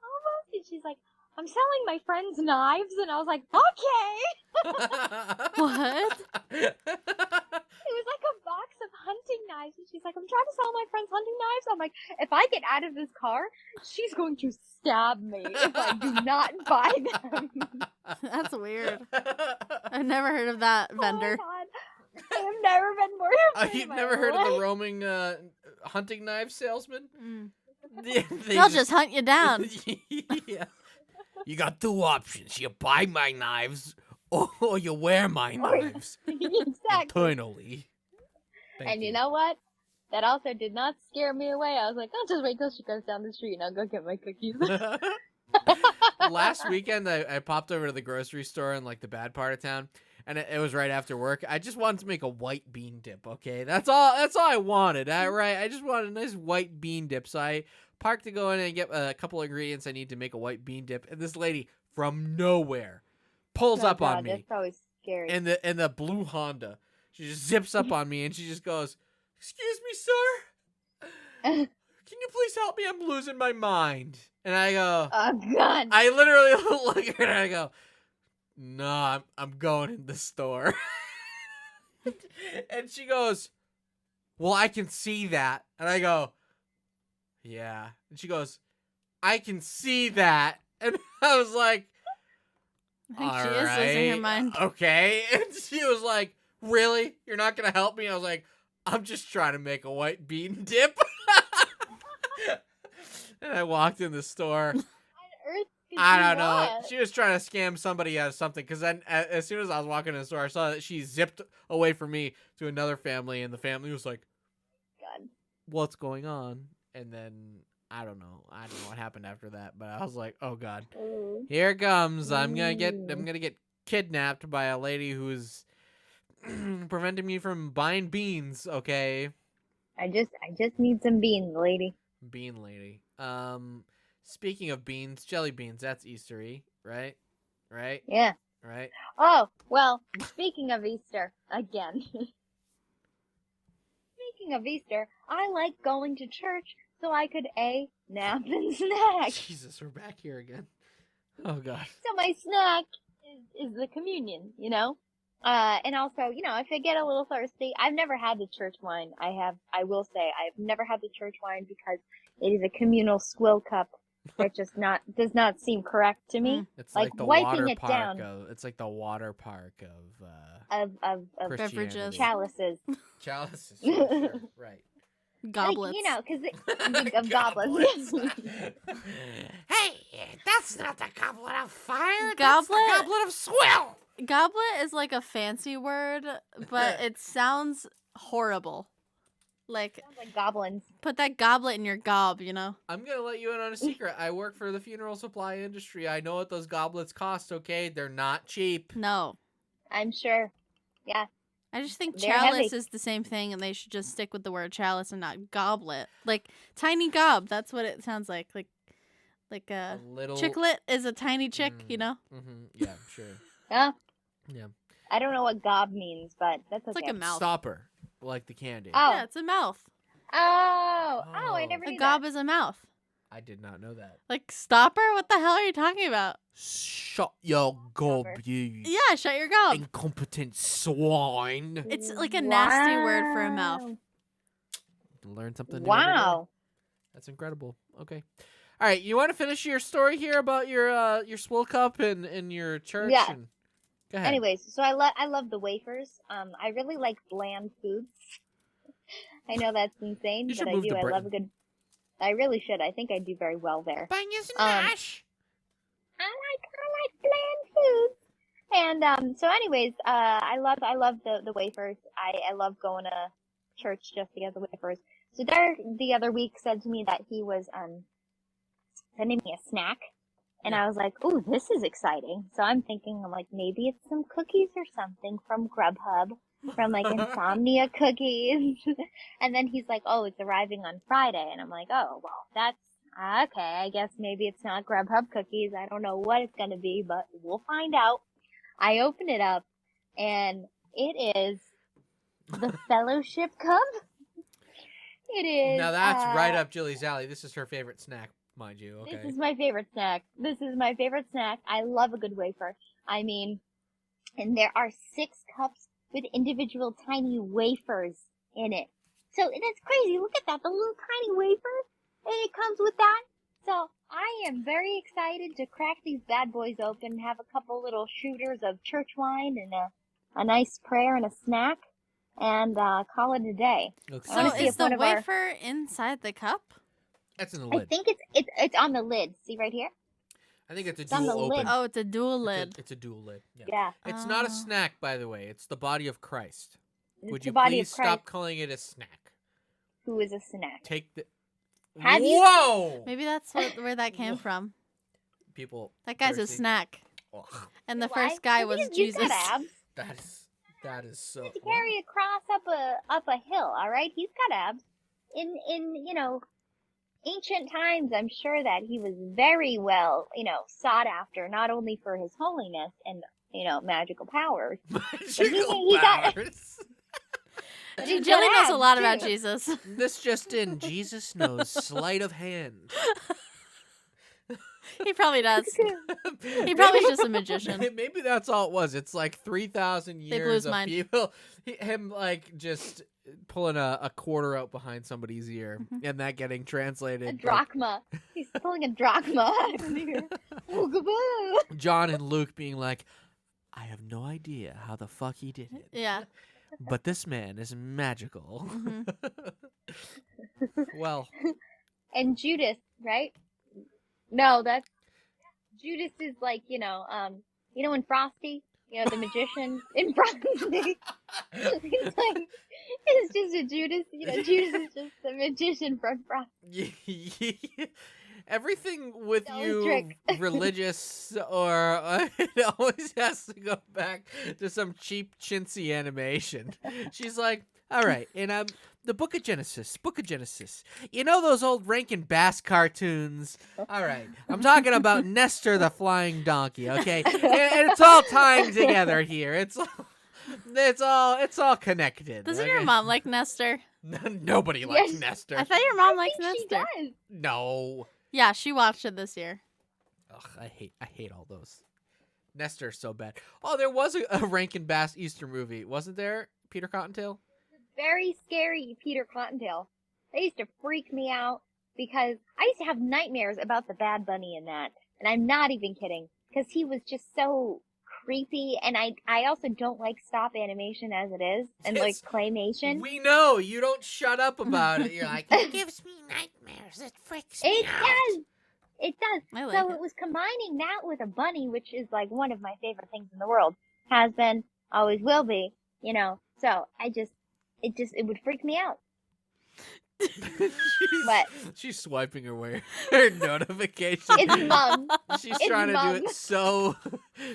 Speaker 1: almost, and she's like, I'm selling my friend's knives, and I was like, okay.
Speaker 3: What?
Speaker 1: It was like a box of hunting knives, and she's like, I'm trying to sell my friend's hunting knives. I'm like, if I get out of this car, she's going to stab me if I do not buy them.
Speaker 3: That's weird. I've never heard of that vendor.
Speaker 1: Oh my God. I have never been more afraid.
Speaker 2: You've never heard of the roaming hunting knife salesman?
Speaker 3: They'll just hunt you down.
Speaker 2: Yeah. You got 2 options. You buy my knives or you wear my knives.
Speaker 1: Exactly.
Speaker 2: Eternally. Thank
Speaker 1: You know what? That also did not scare me away. I was like, I'll just wait till she goes down the street and I'll go get my cookies.
Speaker 2: Last weekend, I popped over to the grocery store in like the bad part of town, and it was right after work. I just wanted to make a white bean dip. Okay, that's all I wanted. Right? I just wanted a nice white bean dip. So I parked to go in and get a couple of ingredients I need to make a white bean dip. And this lady from nowhere pulls up on me.
Speaker 1: That's always scary.
Speaker 2: In the blue Honda. She just zips up on me and she just goes, "Excuse me, sir. Can you please help me? I'm losing my mind." And I go,
Speaker 1: oh God.
Speaker 2: I literally look at her and I go, "No, I'm going in the store." And she goes, "Well, I can see that." And I go, "Yeah." And she goes, "I can see that." And I was like,
Speaker 3: I think she
Speaker 2: "All
Speaker 3: is losing her
Speaker 2: right,
Speaker 3: mind.
Speaker 2: Okay. And she was like, "Really? You're not going to help me?" I was like, "I'm just trying to make a white bean dip." And I walked in the store.
Speaker 1: On earth could
Speaker 2: I
Speaker 1: you
Speaker 2: don't know.
Speaker 1: want?
Speaker 2: She was trying to scam somebody out of something. Because then, as soon as I was walking in the store, I saw that she zipped away from me to another family, and the family was like,
Speaker 1: God.
Speaker 2: "What's going on?" And then I don't know what happened after that. But I was like, "Oh God,
Speaker 1: Ooh.
Speaker 2: here it comes! I'm gonna get kidnapped by a lady who's preventing me from buying beans." Okay,
Speaker 1: I just need some beans, lady.
Speaker 2: bean lady. Speaking of beans, jelly beans. That's Eastery, right? Right?
Speaker 1: Yeah.
Speaker 2: Right?
Speaker 1: Oh, well, speaking of Easter, again. Speaking of Easter, I like going to church so I could A, nap and snack.
Speaker 2: Jesus, we're back here again. Oh God.
Speaker 1: So my snack is the communion, you know? And also, you know, if I get a little thirsty, I've never had the church wine. I will say, I've never had the church wine because it is a communal swill cup that just does not seem correct to me.
Speaker 2: It's
Speaker 1: Like
Speaker 2: like the
Speaker 1: wiping
Speaker 2: water
Speaker 1: it
Speaker 2: park
Speaker 1: down.
Speaker 2: it's like the water park of
Speaker 1: Of
Speaker 2: Christianity.
Speaker 3: Beverages.
Speaker 1: chalices.
Speaker 2: Chalices. Sure, right.
Speaker 3: Goblets.
Speaker 1: Like, you know, because of goblets.
Speaker 2: Hey, that's not the goblet of fire.
Speaker 3: That's the
Speaker 2: goblet of swill.
Speaker 3: Goblet is like a fancy word, but it sounds horrible. Like,
Speaker 1: Sounds like goblins.
Speaker 3: put that goblet in your gob, you know?
Speaker 2: I'm gonna let you in on a secret. I work for the funeral supply industry. I know what those goblets cost. Okay, they're not cheap.
Speaker 3: No.
Speaker 1: I'm sure. Yeah.
Speaker 3: I just think
Speaker 1: They're
Speaker 3: chalice
Speaker 1: heavy.
Speaker 3: is the same thing, and they should just stick with the word chalice and not goblet. Like, tiny gob, that's what it sounds like. Like a
Speaker 2: little
Speaker 3: chicklet is a tiny chick, you know?
Speaker 2: Mm-hmm. Yeah, sure.
Speaker 1: Huh?
Speaker 2: Yeah.
Speaker 1: I don't know what gob means, but that's okay.
Speaker 3: It's like a mouth.
Speaker 2: Stopper, like the candy.
Speaker 1: Oh.
Speaker 3: Yeah, it's a mouth.
Speaker 1: Oh, I never
Speaker 3: A
Speaker 1: knew
Speaker 3: gob
Speaker 1: that.
Speaker 3: is a mouth.
Speaker 2: I did not know that.
Speaker 3: Like, stopper? What the hell are you talking about?
Speaker 2: Shut your gob,
Speaker 1: Stopper.
Speaker 2: you
Speaker 3: Yeah, shut your gob.
Speaker 2: incompetent swine.
Speaker 3: It's like a nasty word for a mouth.
Speaker 2: Learn something new every day.
Speaker 1: Wow.
Speaker 2: That's incredible. Okay. All right, you want to finish your story here about your swill cup and your church?
Speaker 1: Yeah.
Speaker 2: And... Go ahead.
Speaker 1: Anyways, so I love the wafers. I really like bland foods. I know that's insane,
Speaker 2: You should
Speaker 1: but I
Speaker 2: move
Speaker 1: do.
Speaker 2: to
Speaker 1: I love
Speaker 2: Britain.
Speaker 1: a good. I really should. I think I do very well there.
Speaker 2: Bang is
Speaker 1: nash. I like bland foods. And so anyways, I love the wafers. I love going to church just to get the wafers. So Derek the other week said to me that he was sending me a snack. And I was like, "Ooh, this is exciting." So I'm thinking, I'm like, maybe it's some cookies or something from Grubhub, from like Insomnia Cookies. And then he's like, "Oh, it's arriving on Friday." And I'm like, "Oh, well, that's okay. I guess maybe it's not Grubhub cookies. I don't know what it's gonna be, but we'll find out." I open it up, and it is the Fellowship Cup. It is.
Speaker 2: Now that's right up Jilli's alley. This is her favorite snack, mind you. Okay.
Speaker 1: This is my favorite snack. I love a good wafer. I mean, and there are 6 cups with individual tiny wafers in it. So that's crazy. Look at that. The little tiny wafer. And it comes with that. So I am very excited to crack these bad boys open, have a couple little shooters of church wine and a nice prayer and a snack, and call it a day.
Speaker 2: Looks
Speaker 3: So
Speaker 1: wanna see
Speaker 3: is
Speaker 1: if one
Speaker 3: the
Speaker 1: of our-
Speaker 3: wafer inside the cup?
Speaker 2: That's in the
Speaker 1: I
Speaker 2: lid.
Speaker 1: think it's on the lid. See right here?
Speaker 2: I think it's a
Speaker 1: it's on
Speaker 2: dual
Speaker 1: the
Speaker 2: open.
Speaker 1: lid.
Speaker 3: Oh, it's a dual
Speaker 2: It's a-
Speaker 3: lid.
Speaker 2: It's a dual lid. Yeah.
Speaker 1: Yeah.
Speaker 2: It's not a
Speaker 3: Oh.
Speaker 2: snack, by the way. It's the body of Christ.
Speaker 1: It's
Speaker 2: Would
Speaker 1: the
Speaker 2: you
Speaker 1: body
Speaker 2: please
Speaker 1: of Christ,
Speaker 2: stop calling it a snack?
Speaker 1: who is a snack.
Speaker 2: Take the.
Speaker 1: Have you-
Speaker 2: Whoa!
Speaker 3: Maybe that's where that came from.
Speaker 2: People.
Speaker 3: That guy's a
Speaker 2: thirsty.
Speaker 3: snack.
Speaker 2: Ugh,
Speaker 3: And the
Speaker 1: Why?
Speaker 3: first guy
Speaker 1: Well,
Speaker 3: was
Speaker 1: he's
Speaker 3: Jesus.
Speaker 1: got abs.
Speaker 2: that is so.
Speaker 1: To carry a cross up a hill, all right? He's got abs. In ancient times, I'm sure that he was very well, sought after, not only for his holiness and, magical powers.
Speaker 2: Magical
Speaker 1: he got-
Speaker 2: powers.
Speaker 1: but he's
Speaker 3: Jilly
Speaker 1: got
Speaker 3: knows a
Speaker 1: abs,
Speaker 3: lot
Speaker 1: too.
Speaker 3: about Jesus.
Speaker 2: This just in: Jesus knows sleight of hand.
Speaker 3: He probably does. He probably is just a magician.
Speaker 2: Maybe that's all it was. It's like 3,000
Speaker 3: blew
Speaker 2: years
Speaker 3: his
Speaker 2: of
Speaker 3: mind.
Speaker 2: people, him like just pulling a quarter out behind somebody's ear and that getting translated.
Speaker 1: A drachma. He's pulling a drachma out of his ear. Oogaboo.
Speaker 2: John and Luke being like, I have no idea how the fuck he did it.
Speaker 3: Yeah.
Speaker 2: But this man is magical. Well.
Speaker 1: And Judas, right? No, that's Judas is like, in Frosty, the magician in Frosty. It's just a Judas, Judas is just the magician from Frosty.
Speaker 2: Everything with
Speaker 1: That was
Speaker 2: you
Speaker 1: trick.
Speaker 2: religious or it always has to go back to some cheap chintzy animation. She's like, all right, and the Book of Genesis. You know those old Rankin Bass cartoons? All right, I'm talking about Nestor the Flying Donkey, okay? And it's all tying together here. It's all connected.
Speaker 3: Doesn't
Speaker 2: okay?
Speaker 3: your mom like Nestor?
Speaker 2: Nobody likes
Speaker 1: Yes.
Speaker 2: Nestor.
Speaker 3: I thought your mom
Speaker 1: I
Speaker 3: likes
Speaker 1: think she
Speaker 3: Nestor.
Speaker 1: does.
Speaker 2: No.
Speaker 3: Yeah, she watched it this year.
Speaker 2: Ugh, I hate all those. Nestor's so bad. Oh, there was a Rankin Bass Easter movie, wasn't there? Peter Cottontail?
Speaker 1: Very scary Peter Cottontail. They used to freak me out because I used to have nightmares about the Bad Bunny in that. And I'm not even kidding. Because he was just so creepy. And I also don't like stop animation as it is. And like
Speaker 2: Yes.
Speaker 1: claymation.
Speaker 2: We know. You don't shut up about it. You're like, it gives me nightmares. It freaks me
Speaker 1: It
Speaker 2: out.
Speaker 1: does. It does.
Speaker 3: I like
Speaker 1: So
Speaker 3: it.
Speaker 1: it was combining that with a bunny, which is like one of my favorite things in the world. Has been, always will be, So it would freak me out. What?
Speaker 2: She's swiping away her notification.
Speaker 1: It's mom.
Speaker 2: She's
Speaker 1: it's
Speaker 2: trying to do
Speaker 1: mum.
Speaker 2: it so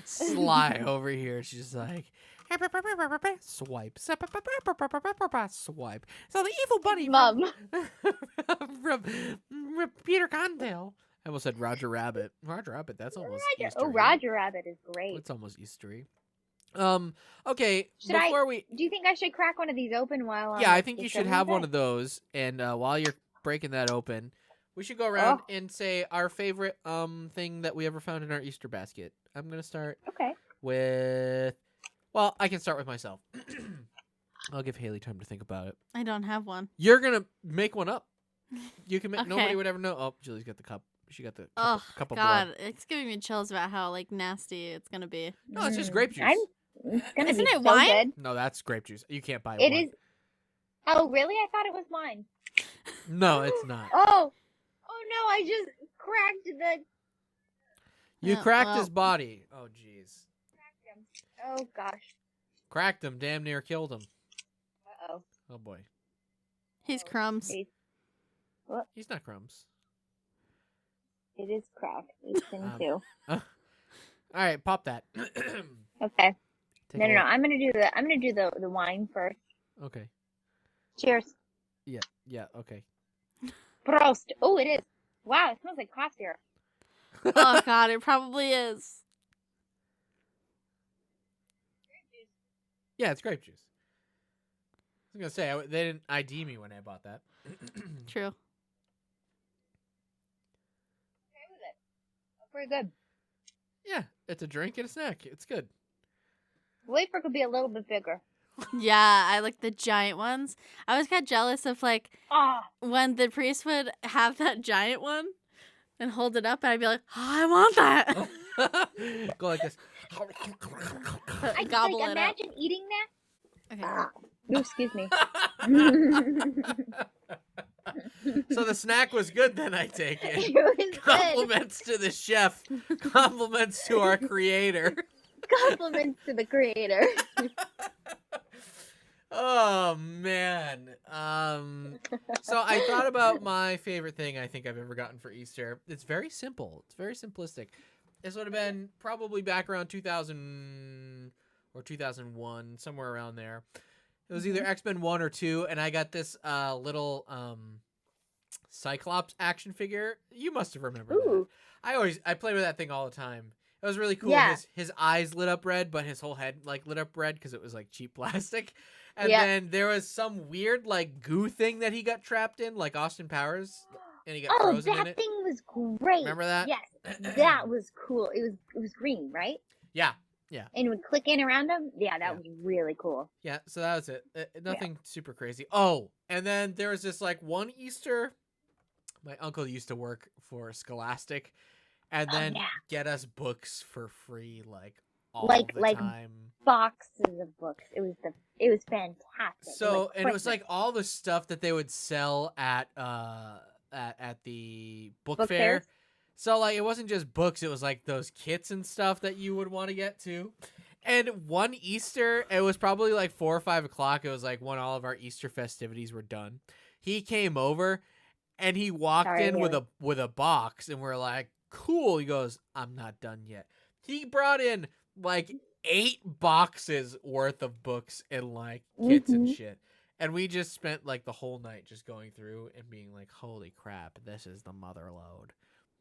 Speaker 2: sly over here. She's like, swipe, swipe. So the evil bunny
Speaker 1: Mom.
Speaker 2: from Peter Cottontail. I almost said Roger Rabbit. Roger Rabbit. That's almost
Speaker 1: Roger.
Speaker 2: Easter.
Speaker 1: Oh, Roger Rabbit is great.
Speaker 2: It's almost Eastery. Okay.
Speaker 1: Should I-
Speaker 2: before we,
Speaker 1: Do you think I should crack one of these open while?
Speaker 2: yeah, I think you should have one of those. And while you're breaking that open, we should go around and say our favorite thing that we ever found in our Easter basket. I'm gonna start
Speaker 1: Okay.
Speaker 2: with. Well, I can start with myself. I'll give Halie time to think about it.
Speaker 3: I don't have one.
Speaker 2: You're gonna make one up. You can make.
Speaker 3: Okay.
Speaker 2: Nobody would ever know. Oh, Jilli's got the cup. She got the cup,
Speaker 3: Oh,
Speaker 2: cup of
Speaker 3: God.
Speaker 2: blood.
Speaker 3: It's giving me chills about how, nasty it's going to be.
Speaker 2: No, it's just grape juice.
Speaker 1: It's gonna
Speaker 3: Isn't
Speaker 1: be
Speaker 3: it
Speaker 1: so
Speaker 3: wine?
Speaker 1: good.
Speaker 2: No, that's grape juice. You can't buy
Speaker 1: It
Speaker 2: wine.
Speaker 1: is. Oh, really? I thought it was wine.
Speaker 2: No, it's not.
Speaker 1: Oh no! I just cracked the.
Speaker 2: You
Speaker 3: Oh,
Speaker 2: cracked
Speaker 3: well.
Speaker 2: his body. Oh, jeez.
Speaker 1: Oh gosh.
Speaker 2: Cracked him. Damn near killed him.
Speaker 1: Oh.
Speaker 2: Oh, boy.
Speaker 3: He's crumbs.
Speaker 2: He's not crumbs.
Speaker 1: It is cracked. It's in two.
Speaker 2: All right, pop that.
Speaker 1: Okay.
Speaker 2: Take
Speaker 1: No.
Speaker 2: a look.
Speaker 1: I'm gonna do the wine first.
Speaker 2: Okay.
Speaker 1: Cheers.
Speaker 2: Yeah, okay.
Speaker 1: Prost. Oh, it is. Wow, it smells like cough syrup.
Speaker 3: Oh, God. It probably is.
Speaker 2: Yeah, it's grape juice. I was going to say, they didn't ID me when I bought that.
Speaker 3: True.
Speaker 1: Okay with it. That's pretty good.
Speaker 2: Yeah, it's a drink and a snack. It's good.
Speaker 1: Wait for it to be a little bit bigger.
Speaker 3: Yeah, I like the giant ones. I always got jealous of,
Speaker 1: Ah.
Speaker 3: when the priest would have that giant one and hold it up, and I'd be like, oh, I want that.
Speaker 2: Go like this.
Speaker 1: I
Speaker 3: Gobble it up.
Speaker 1: imagine eating that.
Speaker 3: Okay.
Speaker 1: Ah. Oh, excuse me.
Speaker 2: So the snack was good then, I take it.
Speaker 1: It was good.
Speaker 2: Compliments to the chef. Compliments to our creator.
Speaker 1: Compliments to the creator.
Speaker 2: Oh, man. So I thought about my favorite thing I think I've ever gotten for Easter. It's very simple. It's very simplistic. This would have been probably back around 2000 or 2001, somewhere around there. It was either X-Men 1 or 2, and I got this little Cyclops action figure. You must have remembered
Speaker 1: Ooh.
Speaker 2: that. I played with that thing all the time. It was really cool.
Speaker 1: Yeah.
Speaker 2: His eyes lit up red, but his whole head lit up red because it was cheap plastic. And
Speaker 1: Yeah.
Speaker 2: then there was some weird goo thing that he got trapped in, like Austin Powers, and he got
Speaker 1: Oh,
Speaker 2: frozen in
Speaker 1: that
Speaker 2: it.
Speaker 1: thing was great.
Speaker 2: Remember that?
Speaker 1: Yes, that was cool. It was green, right?
Speaker 2: Yeah. Yeah.
Speaker 1: And it would click in around them. Yeah, that
Speaker 2: Yeah.
Speaker 1: was really cool.
Speaker 2: Yeah, so that was it. Nothing super crazy. Oh, and then there was this like one Easter. My uncle used to work for Scholastic, and
Speaker 1: Oh,
Speaker 2: then
Speaker 1: yeah.
Speaker 2: get us books for free like all
Speaker 1: Like-
Speaker 2: the
Speaker 1: like
Speaker 2: time.
Speaker 1: Boxes of books. It was fantastic.
Speaker 2: So and it was
Speaker 1: Christmas.
Speaker 2: like all the stuff that they would sell at the book
Speaker 1: Book
Speaker 2: fair.
Speaker 1: fairs?
Speaker 2: So like it wasn't just books, it was like those kits and stuff that you would want to get too. And one Easter, it was probably like 4 or 5 o'clock. It was like when all of our Easter festivities were done. He came over and he walked
Speaker 1: Sorry,
Speaker 2: in
Speaker 1: Haley.
Speaker 2: with a box, and we're like, cool. He goes, I'm not done yet. He brought in like 8 boxes worth of books and like kits and shit. And we just spent like the whole night just going through and being like, holy crap, this is the mother load.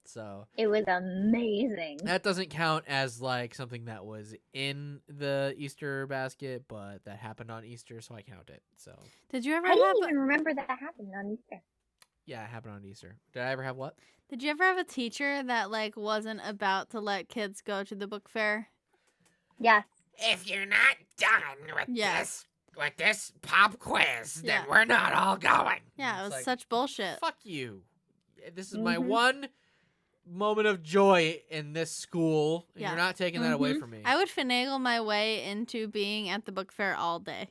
Speaker 2: So
Speaker 1: It was amazing.
Speaker 2: that doesn't count as like something that was in the Easter basket, but that happened on Easter, so I count it. So
Speaker 3: Did you ever
Speaker 1: I
Speaker 3: have?
Speaker 1: didn't even remember that happened on Easter.
Speaker 2: yeah, it happened on Easter. Did I ever have what?
Speaker 3: Did you ever have a teacher that like wasn't about to let kids go to the book fair?
Speaker 1: Yes.
Speaker 5: If you're not done with
Speaker 3: Yes.
Speaker 5: this pop quiz, then
Speaker 3: Yeah.
Speaker 5: we're not all going.
Speaker 3: Yeah, it
Speaker 2: It's
Speaker 3: was
Speaker 2: like,
Speaker 3: such bullshit.
Speaker 2: Fuck you. This is my
Speaker 1: Mhm.
Speaker 2: one moment of joy in this school, and
Speaker 3: Yeah.
Speaker 2: you're not taking that away
Speaker 1: Mhm.
Speaker 2: from me.
Speaker 3: I would finagle my way into being at the book fair all day.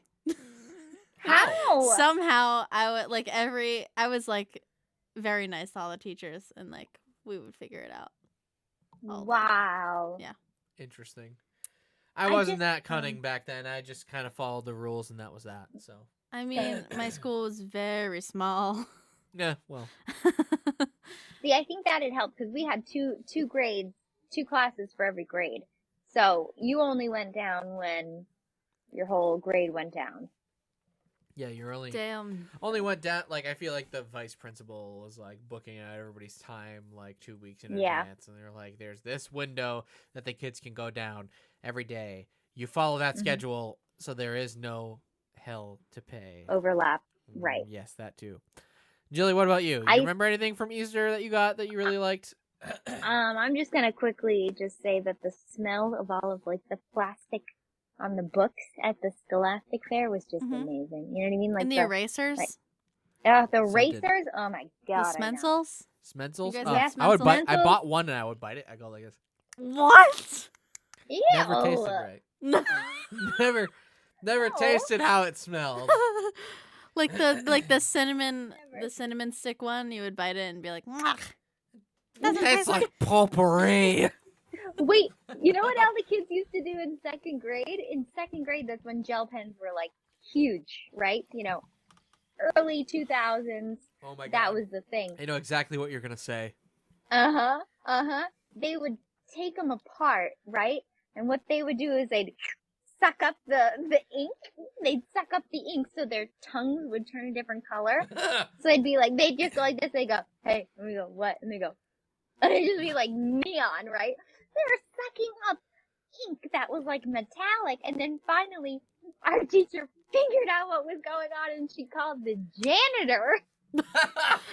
Speaker 1: How?
Speaker 3: Somehow I would like I was like very nice to all the teachers and like we would figure it out. all day.
Speaker 1: Wow.
Speaker 3: Yeah.
Speaker 2: Interesting. I
Speaker 1: I
Speaker 2: wasn't
Speaker 1: just,
Speaker 2: that cunning back then. I just kind of followed the rules, and that was that. So
Speaker 3: I mean, my school was very small.
Speaker 2: yeah, well,
Speaker 1: See, I think that it helped because we had two grades, 2 classes for every grade. So you only went down when your whole grade went down.
Speaker 2: yeah, you're
Speaker 3: Damn.
Speaker 2: only went down. Like I feel like the vice principal was like booking out everybody's time like 2 weeks in
Speaker 1: Yeah.
Speaker 2: advance, and they're like, "There's this window that the kids can go down every day. You follow that
Speaker 1: Mhm.
Speaker 2: schedule, so there is no hell to pay."
Speaker 1: Overlap. Right.
Speaker 2: Yes, that too. Jilly, what about you? You
Speaker 1: I-
Speaker 2: remember anything from Easter that you got that you really liked?
Speaker 1: I'm just gonna quickly just say that the smell of all of like the plastic on the books at the Scholastic Fair was just
Speaker 3: Mhm.
Speaker 1: amazing. You know what I mean? Like
Speaker 3: And the erasers,
Speaker 1: like- the
Speaker 2: Scented.
Speaker 1: racers. Oh my
Speaker 3: the
Speaker 1: god! I know.
Speaker 3: Smensels.
Speaker 2: Smensels?
Speaker 3: You guys
Speaker 2: Oh,
Speaker 1: have
Speaker 2: I would bite. I
Speaker 1: Smensels?
Speaker 2: bought one and I would bite it. I go like this.
Speaker 3: What?
Speaker 1: Yeah.
Speaker 2: Never tasted right.
Speaker 3: No.
Speaker 2: Never
Speaker 1: No.
Speaker 2: tasted how it smelled.
Speaker 3: like the cinnamon
Speaker 1: Never.
Speaker 3: the cinnamon stick one, you would bite it and be like, "Mwah."
Speaker 2: It tastes like potpourri.
Speaker 1: Wait, you know what all the kids used to do in second grade? In second grade, that's when gel pens were like huge, right? You know, early 2000s.
Speaker 2: Oh my god.
Speaker 1: That was the thing.
Speaker 2: I know exactly what you're gonna say.
Speaker 1: They would take them apart, right? And what they would do is they'd suck up the ink. They'd suck up the ink so their tongues would turn a different color. So they'd be like, they'd just go like this. They go, hey, and we go, what? And they go, and it'd just be like neon, right? They were sucking up ink that was like metallic. And then finally, our teacher figured out what was going on, and she called the janitor.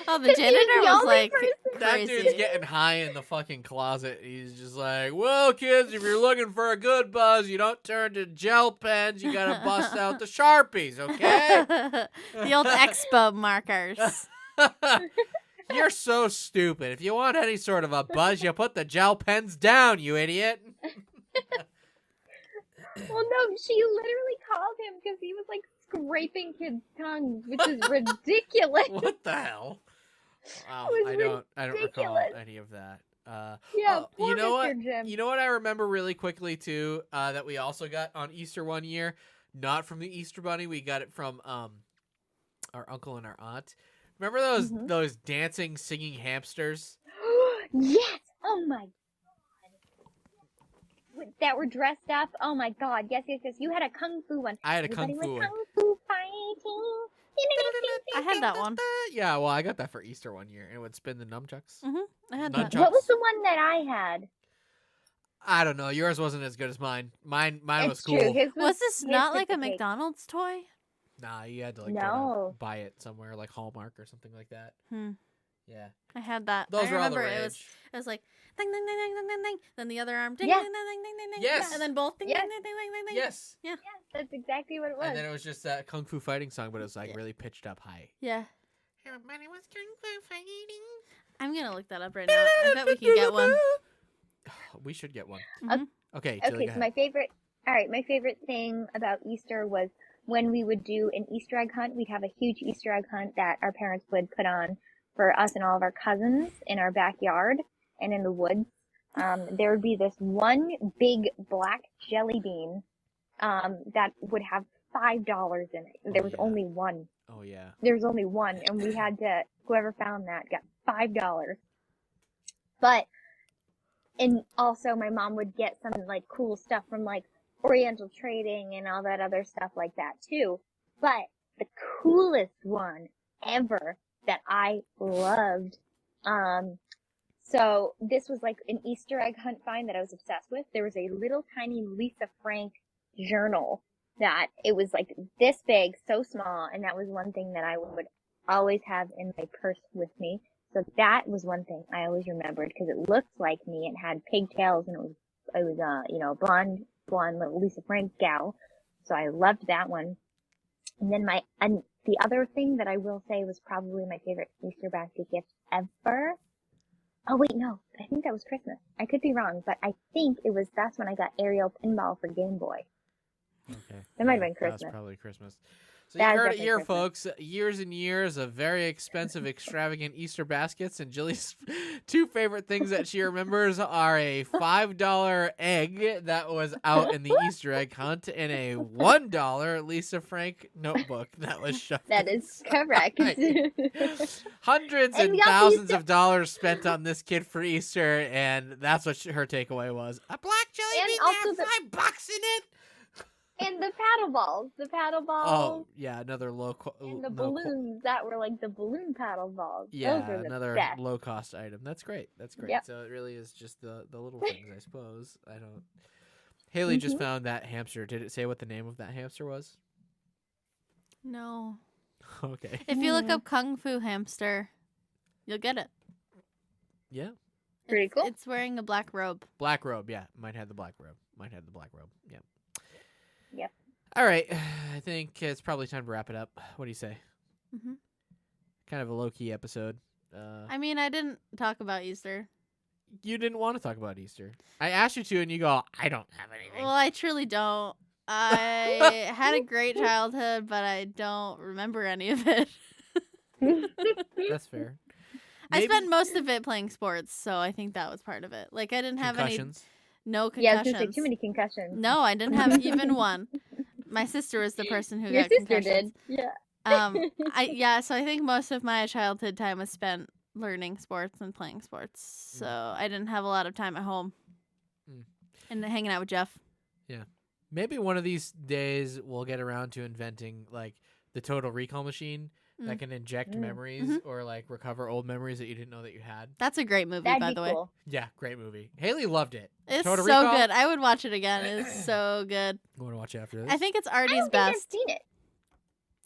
Speaker 3: Oh, the
Speaker 1: 'Cause he was
Speaker 3: janitor
Speaker 1: the
Speaker 3: was
Speaker 1: only
Speaker 3: like
Speaker 1: person-
Speaker 2: That
Speaker 3: crazy.
Speaker 2: dude's getting high in the fucking closet. He's just like, well, kids, if you're looking for a good buzz, you don't turn to gel pens. You gotta bust out the Sharpies, okay?
Speaker 3: The old expo markers.
Speaker 2: You're so stupid. If you want any sort of a buzz, you put the gel pens down, you idiot.
Speaker 1: Well, no, she literally called him because he was like scraping kids' tongues, which is ridiculous.
Speaker 2: What the hell? Wow,
Speaker 1: It was
Speaker 2: I don't recall
Speaker 1: ridiculous.
Speaker 2: any of that.
Speaker 1: Yeah,
Speaker 2: Oh,
Speaker 1: poor
Speaker 2: you know
Speaker 1: Mr.
Speaker 2: what?
Speaker 1: Jim.
Speaker 2: You know what I remember really quickly too, that we also got on Easter one year, not from the Easter Bunny, we got it from our uncle and our aunt. Remember
Speaker 1: Mhm.
Speaker 2: those dancing, singing hamsters?
Speaker 1: Yes! Oh my god. That were dressed up. Oh my god. Yes. You had a kung fu one.
Speaker 2: I had a
Speaker 1: Everybody
Speaker 2: kung fu
Speaker 1: was
Speaker 2: one.
Speaker 1: kung fu fighting.
Speaker 3: I had that one.
Speaker 2: Yeah, well, I got that for Easter one year, and it would spin the nunchucks.
Speaker 3: I had
Speaker 2: Nunchucks.
Speaker 3: that.
Speaker 1: What was the one that I had?
Speaker 2: I don't know. Yours wasn't as good as mine. Mine was
Speaker 1: It's
Speaker 2: cool.
Speaker 1: true. His
Speaker 3: Was this
Speaker 1: his
Speaker 3: not
Speaker 1: took
Speaker 3: like a
Speaker 1: the cake.
Speaker 3: McDonald's toy?
Speaker 2: Nah, you had to like go
Speaker 1: No.
Speaker 2: to buy it somewhere, like Hallmark or something like that.
Speaker 3: Hmm.
Speaker 2: Yeah,
Speaker 3: I had that.
Speaker 2: those
Speaker 3: I
Speaker 2: were all the
Speaker 3: remember it was.
Speaker 2: rage.
Speaker 3: It was like ding ding ding ding ding ding ding. Then the other arm ding
Speaker 1: Yeah.
Speaker 3: ding ding ding ding ding ding.
Speaker 2: Yes.
Speaker 3: And then both ding
Speaker 1: Yes.
Speaker 3: ding ding ding ding ding ding.
Speaker 2: Yes.
Speaker 3: Yeah.
Speaker 1: That's exactly what it was.
Speaker 2: And then it was just that kung fu fighting song, but it was like really pitched up high.
Speaker 3: Yeah.
Speaker 5: Everybody was kung fu fighting.
Speaker 3: I'm gonna look that up right now. I bet we can get one.
Speaker 2: We should get one.
Speaker 3: Mhm.
Speaker 2: Okay, Jilly,
Speaker 1: Okay,
Speaker 2: go
Speaker 1: so my favorite thing about Easter was when we would do an Easter egg hunt. We'd have a huge Easter egg hunt that our parents would put on for us and all of our cousins in our backyard and in the woods. There would be this one big black jelly bean that would have $5 in it. There was
Speaker 2: yeah.
Speaker 1: only one.
Speaker 2: Oh, yeah.
Speaker 1: There was only one, and we had to, whoever found that got $5. But, and also my mom would get some like cool stuff from like Oriental Trading and all that other stuff like that too. But the coolest one ever that I loved, so this was like an Easter egg hunt find that I was obsessed with. There was a little tiny Lisa Frank journal that it was like this big, so small, and that was one thing that I would always have in my purse with me. So that was one thing I always remembered because it looked like me. It had pigtails and it was blonde little Lisa Frank gal. So I loved that one. And then the other thing that I will say was probably my favorite Easter basket gift ever. Oh wait, no, I think that was Christmas. I could be wrong, but I think that's when I got Aerial Pinball for Game Boy.
Speaker 2: Okay.
Speaker 1: That might have been
Speaker 2: That's
Speaker 1: Christmas.
Speaker 2: probably Christmas. So
Speaker 1: That
Speaker 2: you
Speaker 1: was
Speaker 2: heard it
Speaker 1: definitely
Speaker 2: here,
Speaker 1: Christmas.
Speaker 2: folks. Years and years of very expensive, extravagant Easter baskets, and Jilly's two favorite things that she remembers are a $5 egg that was out in the Easter egg hunt and a $1 Lisa Frank notebook that was shoved.
Speaker 1: That is correct.
Speaker 2: Hundreds
Speaker 1: And
Speaker 2: and
Speaker 1: we got
Speaker 2: thousands
Speaker 1: Easter-
Speaker 2: of dollars spent on this kid for Easter, and that's what her takeaway was.
Speaker 5: A black jelly
Speaker 1: And
Speaker 5: bean
Speaker 1: also
Speaker 5: that had $5 in it.
Speaker 1: And the paddle balls.
Speaker 2: Oh, yeah, another
Speaker 1: And the balloons that were like the balloon paddle balls.
Speaker 2: Yeah,
Speaker 1: Those were the
Speaker 2: another
Speaker 1: best.
Speaker 2: low cost item. That's great. That's great.
Speaker 1: Yep.
Speaker 2: So it really is just the little things, I suppose. I don't. Haley just
Speaker 1: Mm-hmm.
Speaker 2: found that hamster. Did it say what the name of that hamster was?
Speaker 3: No.
Speaker 2: Okay.
Speaker 3: If you look up Kung Fu hamster, you'll get it.
Speaker 2: Yeah.
Speaker 1: Pretty cool.
Speaker 3: It's wearing a black robe.
Speaker 2: Black robe. Yeah. Might have the black robe. Yeah.
Speaker 1: Yep.
Speaker 2: All right. I think it's probably time to wrap it up. What do you say?
Speaker 3: hmm
Speaker 2: Kind of a low key episode.
Speaker 3: I mean, I didn't talk about Easter.
Speaker 2: You didn't want to talk about Easter. I asked you to, and you go, I don't have anything.
Speaker 3: Well, I truly don't. I had a great childhood, but I don't remember any of it.
Speaker 2: That's fair.
Speaker 3: I spent most of it playing sports, so I think that was part of it. Like, I didn't have
Speaker 2: concussions.
Speaker 3: no
Speaker 1: Yeah, I was
Speaker 3: concussions.
Speaker 1: gonna say too many concussions.
Speaker 3: No, I didn't have even one. My sister was the person who
Speaker 1: Your
Speaker 3: got
Speaker 1: sister
Speaker 3: concussions.
Speaker 1: did. Yeah.
Speaker 3: So I think most of my childhood time was spent learning sports and playing sports. So I didn't have a lot of time at home
Speaker 2: Mm.
Speaker 3: and hanging out with Jeff.
Speaker 2: Maybe one of these days we'll get around to inventing like the Total Recall machine that can inject memories or like recover old memories that you didn't know that you had.
Speaker 3: That's a great movie,
Speaker 1: That'd
Speaker 3: by
Speaker 1: be
Speaker 3: the way.
Speaker 1: cool.
Speaker 2: Yeah, great movie. Haley loved it.
Speaker 3: It's
Speaker 2: Total
Speaker 3: so
Speaker 2: Recall?
Speaker 3: good. I would watch it again. It's so good.
Speaker 2: You want to watch it after this?
Speaker 3: I think it's
Speaker 1: I
Speaker 3: Artie's
Speaker 1: don't think I've
Speaker 3: best.
Speaker 1: seen it.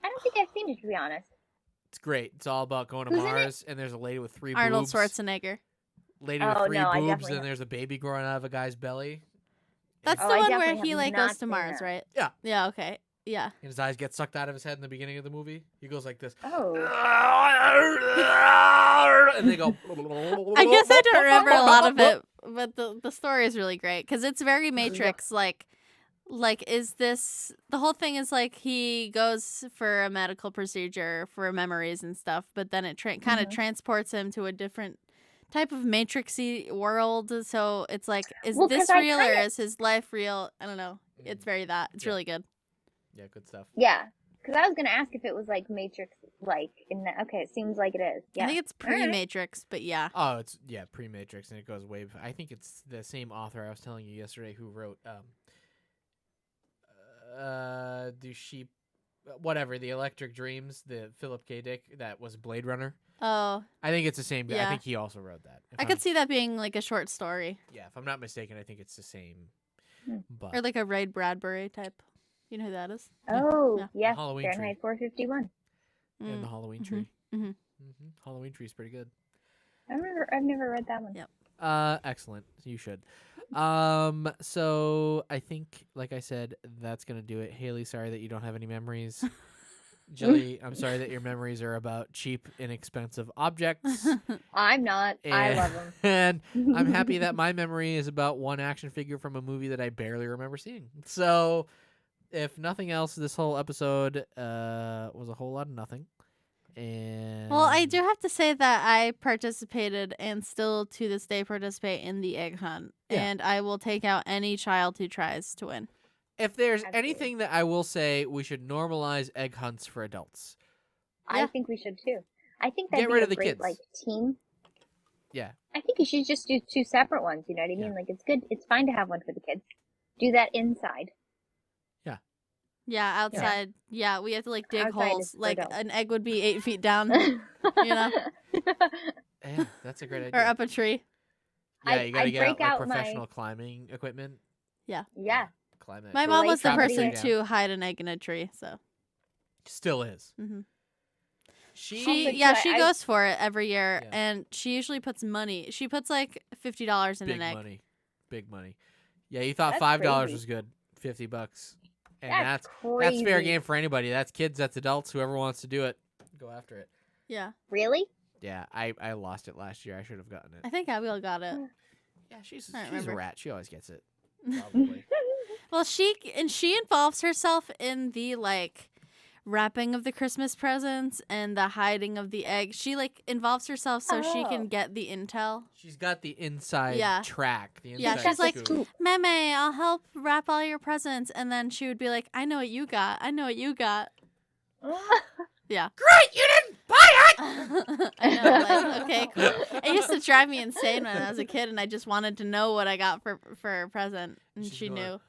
Speaker 1: I don't think I've seen it, to be honest.
Speaker 2: It's great. It's all about going to
Speaker 1: Who's in it?
Speaker 2: Mars, and there's a lady with three
Speaker 3: Arnold
Speaker 2: boobs.
Speaker 3: Schwarzenegger.
Speaker 2: Lady
Speaker 1: Oh,
Speaker 2: with three
Speaker 1: no, I
Speaker 2: boobs,
Speaker 1: definitely
Speaker 2: and there's a baby growing out of a guy's belly.
Speaker 3: That's
Speaker 1: Oh,
Speaker 3: the
Speaker 1: I
Speaker 3: one where
Speaker 1: definitely
Speaker 3: he
Speaker 1: have
Speaker 3: like
Speaker 1: not
Speaker 3: goes to
Speaker 1: seen
Speaker 3: Mars,
Speaker 1: that.
Speaker 3: right?
Speaker 2: Yeah.
Speaker 3: Yeah. Okay. Yeah.
Speaker 2: And his eyes get sucked out of his head in the beginning of the movie. He goes like this.
Speaker 1: Oh.
Speaker 2: And they go.
Speaker 3: I guess I don't remember a lot of it, but the story is really great because it's very Matrix. Like, is this the whole thing? Is like he goes for a medical procedure for memories and stuff, but then it kind of transports him to a different type of Matrixy world. So it's like, is
Speaker 1: Well,
Speaker 3: this
Speaker 1: 'cause I
Speaker 3: real or
Speaker 1: kinda-
Speaker 3: is his life real? I don't know. It's very that. It's
Speaker 2: Yeah.
Speaker 3: really good.
Speaker 2: Yeah, good stuff.
Speaker 1: Yeah. Because I was going to ask if it was like Matrix, like in that. Okay, it seems like it is. Yeah.
Speaker 3: I think it's
Speaker 1: Alright.
Speaker 3: pre-Matrix, but yeah.
Speaker 2: Oh, it's pre-Matrix, and it goes way. I think it's the same author I was telling you yesterday who wrote Do Sheep, whatever, the Electric Dreams, the Philip K. Dick that was Blade Runner.
Speaker 3: Oh,
Speaker 2: I think it's the same guy. I
Speaker 3: Yeah.
Speaker 2: think he also wrote that. If
Speaker 3: I
Speaker 2: I'm-
Speaker 3: could see that being like a short story
Speaker 2: Yeah, if I'm not mistaken, I think it's the same.
Speaker 1: Hmm.
Speaker 2: But
Speaker 3: or like a Ray Bradbury type. You know who that is?
Speaker 1: Oh,
Speaker 3: Yeah.
Speaker 1: yes.
Speaker 2: Halloween
Speaker 1: Fahrenheit 451.
Speaker 2: and the
Speaker 3: Mm.
Speaker 2: Halloween
Speaker 3: Mhm.
Speaker 2: Tree.
Speaker 3: Mhm.
Speaker 2: Halloween Tree is pretty good.
Speaker 1: I've never read that one.
Speaker 3: Yep.
Speaker 2: Excellent. You should. So I think, like I said, that's gonna do it. Halie, sorry that you don't have any memories. Jilly, I'm sorry that your memories are about cheap, inexpensive objects.
Speaker 1: I'm not. I love them.
Speaker 2: And I'm happy that my memory is about one action figure from a movie that I barely remember seeing. So, if nothing else, this whole episode was a whole lot of nothing. And
Speaker 3: Well, I do have to say that I participated and still to this day participate in the egg hunt.
Speaker 2: Yeah.
Speaker 3: And I will take out any child who tries to win.
Speaker 2: If there's
Speaker 1: Absolutely.
Speaker 2: anything that I will say, we should normalize egg hunts for adults.
Speaker 1: I
Speaker 3: Yeah.
Speaker 1: think we should too. I think that'd
Speaker 2: Get
Speaker 1: be
Speaker 2: rid
Speaker 1: a
Speaker 2: of the
Speaker 1: great
Speaker 2: kids.
Speaker 1: like team.
Speaker 2: Yeah.
Speaker 1: I think you should just do 2 separate ones. You know what I mean?
Speaker 2: Yeah.
Speaker 1: Like it's good. It's fine to have one for the kids. Do that inside.
Speaker 3: Yeah, outside. Yeah, we have to like dig
Speaker 1: Outside
Speaker 3: holes.
Speaker 1: is for
Speaker 3: Like
Speaker 1: adults.
Speaker 3: an egg would be 8 feet down, you know,
Speaker 2: Yeah, that's a great idea.
Speaker 3: or up a tree.
Speaker 2: Yeah, you gotta
Speaker 1: I'd
Speaker 2: get out
Speaker 1: break
Speaker 2: like
Speaker 1: out my-
Speaker 2: professional climbing equiment.
Speaker 1: Yeah.
Speaker 2: Climb it.
Speaker 3: My
Speaker 1: So,
Speaker 3: mom
Speaker 1: like,
Speaker 3: was the
Speaker 1: somebody-
Speaker 3: person
Speaker 2: Yeah.
Speaker 3: to hide an egg in a tree. So
Speaker 2: Still is.
Speaker 3: hmm
Speaker 2: She
Speaker 3: she
Speaker 1: I-
Speaker 3: goes for it every year,
Speaker 2: Yeah.
Speaker 3: and she usually puts money. She puts like $50 in
Speaker 2: big
Speaker 3: an egg.
Speaker 2: money. Big money. Yeah, you thought
Speaker 1: That's
Speaker 2: $5
Speaker 1: crazy.
Speaker 2: was good. $50. And
Speaker 1: That's
Speaker 2: that's
Speaker 1: crazy.
Speaker 2: fair game for anybody. That's kids, that's adults, whoever wants to do it. Go after it.
Speaker 3: Yeah,
Speaker 1: Really?
Speaker 2: Yeah, I lost it last year. I should have gotten it.
Speaker 3: I think Abigail got it.
Speaker 2: Yeah, she's
Speaker 3: I don't
Speaker 2: she's a
Speaker 3: remember.
Speaker 2: rat. She always gets it. Probably.
Speaker 3: Well, she involves herself in the like wrapping of the Christmas presents and the hiding of the egg. She like involves herself so she
Speaker 1: Oh.
Speaker 3: can get the intel.
Speaker 2: She's got the inside
Speaker 3: Yeah.
Speaker 2: track. The inside
Speaker 3: Yeah, she's like,
Speaker 2: scoop.
Speaker 3: Meme, I'll help wrap all your presents, and then she would be like, I know what you got. I know what you got. Yeah.
Speaker 5: Great, you didn't buy it!
Speaker 3: I know, like, okay, cool. It used to drive me insane when I was a kid, and I just wanted to know what I got for a present, and
Speaker 2: She's
Speaker 3: she
Speaker 2: going,
Speaker 3: knew.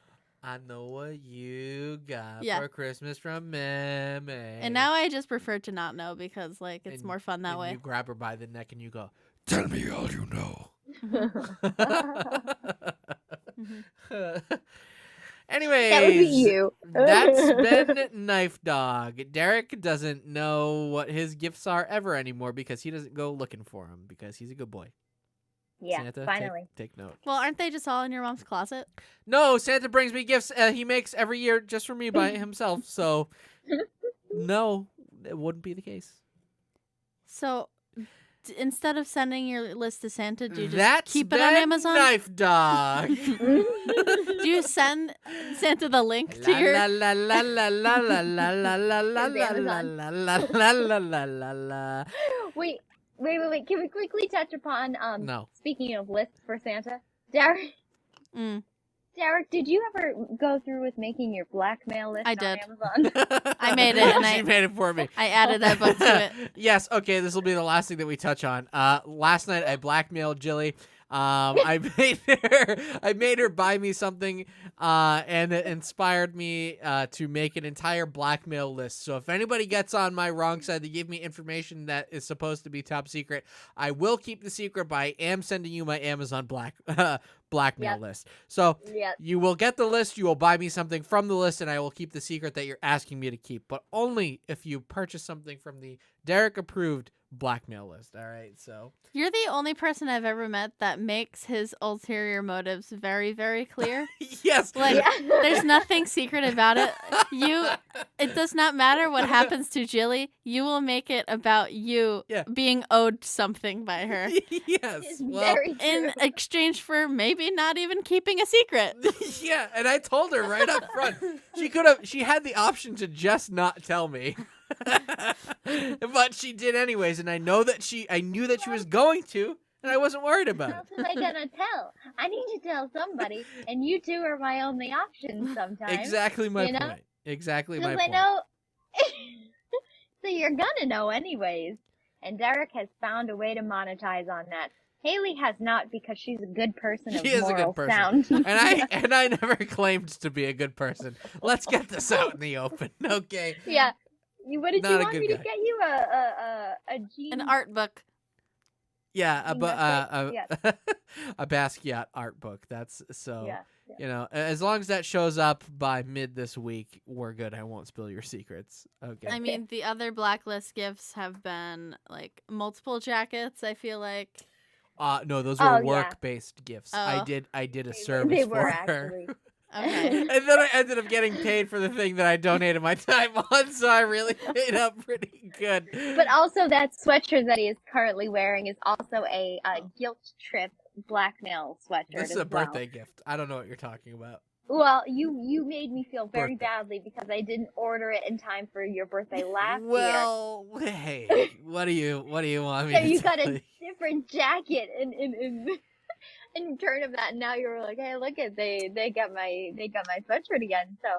Speaker 2: I know what you got
Speaker 3: Yeah.
Speaker 2: for Christmas from Meme.
Speaker 3: And now I just prefer to not know because, like, it's
Speaker 2: And-
Speaker 3: more fun that
Speaker 2: and
Speaker 3: way.
Speaker 2: You grab her by the neck and you go, tell me all you know.
Speaker 3: Mhm.
Speaker 2: Anyways,
Speaker 1: That would be you.
Speaker 2: That's been Knife Dog. Derek doesn't know what his gifts are ever anymore because he doesn't go looking for them because he's a good boy.
Speaker 1: Yeah,
Speaker 2: Santa,
Speaker 1: finally.
Speaker 2: take note.
Speaker 3: Well, aren't they just all in your mom's closet?
Speaker 2: No, Santa brings me gifts he makes every year just for me by himself. So, no, it wouldn't be the case.
Speaker 3: So, instead of sending your list to Santa, do you just
Speaker 2: That's
Speaker 3: keep it on
Speaker 2: been
Speaker 3: Amazon?
Speaker 2: Knife Dog.
Speaker 3: Do you send Santa the link to
Speaker 2: La
Speaker 3: your...
Speaker 2: la la la la la la la la la la
Speaker 1: His
Speaker 2: la
Speaker 1: Amazon.
Speaker 2: la la la la la la la.
Speaker 1: Wait. Can we quickly touch upon
Speaker 2: No.
Speaker 1: speaking of lists for Santa? Derek,
Speaker 3: Mm.
Speaker 1: did you ever go through with making your blackmail list
Speaker 3: I
Speaker 1: on
Speaker 3: did.
Speaker 1: Amazon?
Speaker 3: I made it, and
Speaker 2: She made it for me.
Speaker 3: I added that book to it.
Speaker 2: Yes, okay, this will be the last thing that we touch on. Last night I blackmailed Jilly. I made her buy me something, and it inspired me to make an entire blackmail list. So if anybody gets on my wrong side to give me information that is supposed to be top secret, I will keep the secret, but I am sending you my Amazon blackmail
Speaker 1: Yep.
Speaker 2: list. So
Speaker 1: Yeah.
Speaker 2: you will get the list, you will buy me something from the list, and I will keep the secret that you're asking me to keep, but only if you purchase something from the Derek approved blackmail list. All right, so
Speaker 3: You're the only person I've ever met that makes his ulterior motives very, very clear.
Speaker 2: yes,
Speaker 3: Like,
Speaker 1: Yeah.
Speaker 3: there's nothing secret about it. It does not matter what happens to Jilly. You will make it about you
Speaker 2: Yeah.
Speaker 3: being owed something by her
Speaker 2: yes.
Speaker 1: It's
Speaker 2: Well,
Speaker 1: very true.
Speaker 3: in exchange for maybe not even keeping a secret.
Speaker 2: yeah, and I told her right up front. She had the option to just not tell me. But she did anyways, and I knew that she was going to, and I wasn't worried
Speaker 1: How
Speaker 2: about
Speaker 1: else am I gonna tell? I need to tell somebody, and you two are my only options
Speaker 2: it.
Speaker 1: sometimes.
Speaker 2: Exactly my
Speaker 1: you know?
Speaker 2: point. Exactly my
Speaker 1: Because I
Speaker 2: point.
Speaker 1: know. So you're gonna know anyways. And Derek has found a way to monetize on that. Halie has not because she's a good person of
Speaker 2: She is a good
Speaker 1: moral
Speaker 2: person.
Speaker 1: sound.
Speaker 2: And I never claimed to be a good person. Let's get this out in the open, okay?
Speaker 1: Yeah. What did
Speaker 2: Not
Speaker 1: you
Speaker 2: a
Speaker 1: want
Speaker 2: good
Speaker 1: me to
Speaker 2: guy.
Speaker 1: get you? A Jean?
Speaker 3: An art book.
Speaker 2: Yeah,
Speaker 1: Think that's
Speaker 2: a Basquiat art book. That's so.
Speaker 1: Yeah.
Speaker 2: You know, as long as that shows up by mid this week, we're good. I won't spill your secrets. Okay.
Speaker 3: I mean, the other blacklist gifts have been like multiple jackets, I feel like.
Speaker 2: No, those
Speaker 1: Oh,
Speaker 2: were
Speaker 1: yeah.
Speaker 2: work-based gifts. I
Speaker 3: Oh.
Speaker 2: did a service
Speaker 1: They
Speaker 2: for
Speaker 1: were
Speaker 2: her.
Speaker 1: actually.
Speaker 3: Okay.
Speaker 2: And then I ended up getting paid for the thing that I donated my time on, so I really made up pretty good.
Speaker 1: But also that sweatshirt that he is currently wearing is also a guilt trip blackmail sweatshirt
Speaker 2: This is
Speaker 1: as
Speaker 2: a birthday gift. I don't know what you're talking about.
Speaker 1: Well, you made me feel very
Speaker 2: Birthday.
Speaker 1: badly because I didn't order it in time for your birthday last year.
Speaker 2: Well, hey, what do you want me
Speaker 1: So
Speaker 2: to
Speaker 1: you got
Speaker 2: tell
Speaker 1: a
Speaker 2: you?
Speaker 1: different jacket in return of that. And now you're like, hey, look at they got my sweatshirt again. So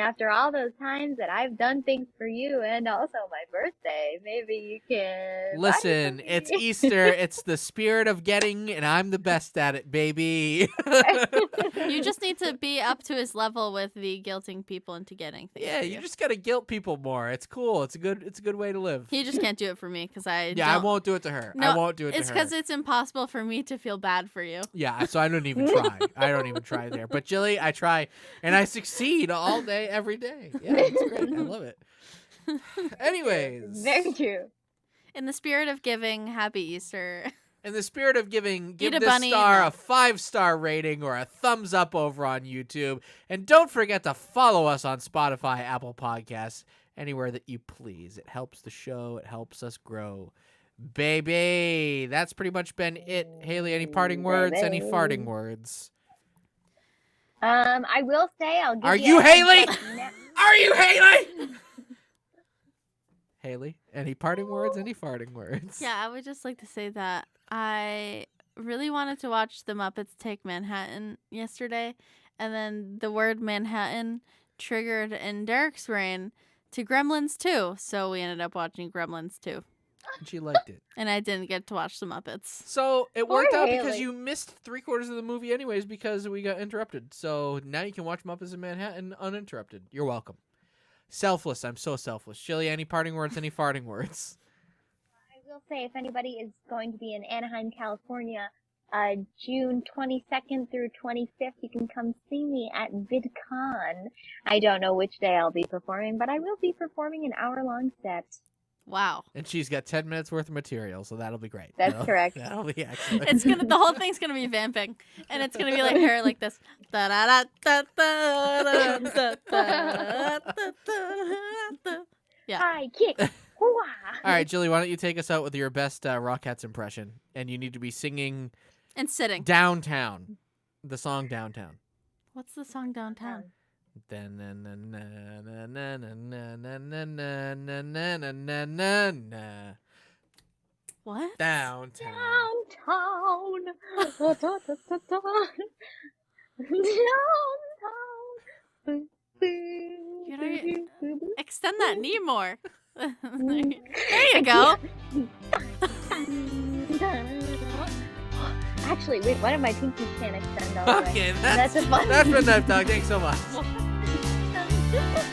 Speaker 1: after all those times that I've done things for you and also my birthday, maybe you can buy
Speaker 2: Listen,
Speaker 1: me
Speaker 2: it's
Speaker 1: something.
Speaker 2: Easter. It's the spirit of getting, and I'm the best at it, baby.
Speaker 3: You just need to be up to his level with the guilting people into getting things.
Speaker 2: Yeah,
Speaker 3: for
Speaker 2: you just gotta guilt people more. It's cool. It's a good way to live.
Speaker 3: He just can't do it for me because I.
Speaker 2: Yeah, I
Speaker 3: don't-
Speaker 2: won't do it to her.
Speaker 3: No,
Speaker 2: I won't do it to her.
Speaker 3: It's because it's impossible for me to feel bad for you.
Speaker 2: Yeah, so I don't even try. I don't even try there. But Jilly, I try, and I succeed all day, every day. Yeah, it's great. I love it. Anyways,
Speaker 1: Very true.
Speaker 3: In the spirit of giving, happy Easter.
Speaker 2: in the spirit of giving, give
Speaker 3: Eat a
Speaker 2: this
Speaker 3: bunny
Speaker 2: star
Speaker 3: and
Speaker 2: a 5-star rating or a thumbs up over on YouTube. And don't forget to follow us on Spotify, Apple Podcasts, anywhere that you please. It helps the show. It helps us grow. Baby, that's pretty much been it. Halie, any parting words? Any farting words?
Speaker 1: I will say I'll give
Speaker 2: Are
Speaker 1: you
Speaker 2: you
Speaker 1: a heads
Speaker 2: Halie?
Speaker 1: up now-
Speaker 2: Are you Halie? Halie, any parting words? Any farting words?
Speaker 3: Yeah, I would just like to say that I really wanted to watch The Muppets Take Manhattan yesterday, and then the word Manhattan triggered in Derek's brain to Gremlins 2, so we ended up watching Gremlins 2.
Speaker 2: And she liked it.
Speaker 3: And I didn't get to watch The Muppets.
Speaker 2: So it
Speaker 1: Poor
Speaker 2: worked out because
Speaker 1: Halie.
Speaker 2: you missed 3/4 of the movie anyways because we got interrupted. So now you can watch Muppets in Manhattan uninterrupted. You're welcome. Selfless. I'm so selfless. Jilly, any parting words? Any farting words?
Speaker 1: I will say if anybody is going to be in Anaheim, California, June 22nd through 25th, you can come see me at VidCon. I don't know which day I'll be performing, but I will be performing an hour-long set.
Speaker 3: Wow.
Speaker 2: And she's got 10 minutes worth of material, so that'll be great.
Speaker 1: That's
Speaker 2: That'll-
Speaker 1: correct.
Speaker 2: That'll be excellent.
Speaker 3: It's gonna. The whole thing's gonna be vamping, and it's gonna be like her, like this. Yeah.
Speaker 1: High kick. Hoo-ah.
Speaker 2: All right, Jilly, why don't you take us out with your best Rockettes impression? And you need to be singing
Speaker 3: And sitting.
Speaker 2: Downtown. The song Downtown.
Speaker 3: What's the song downtown? What?
Speaker 2: Downtown.
Speaker 1: Downtown. Downtown.
Speaker 3: Extend that knee more. There you go.
Speaker 1: Actually, wait, one of my pinkies can't extend all the way.
Speaker 2: Okay,
Speaker 1: That's a fun.
Speaker 2: that's been KnifeDog. Thanks so much.
Speaker 1: Downtown.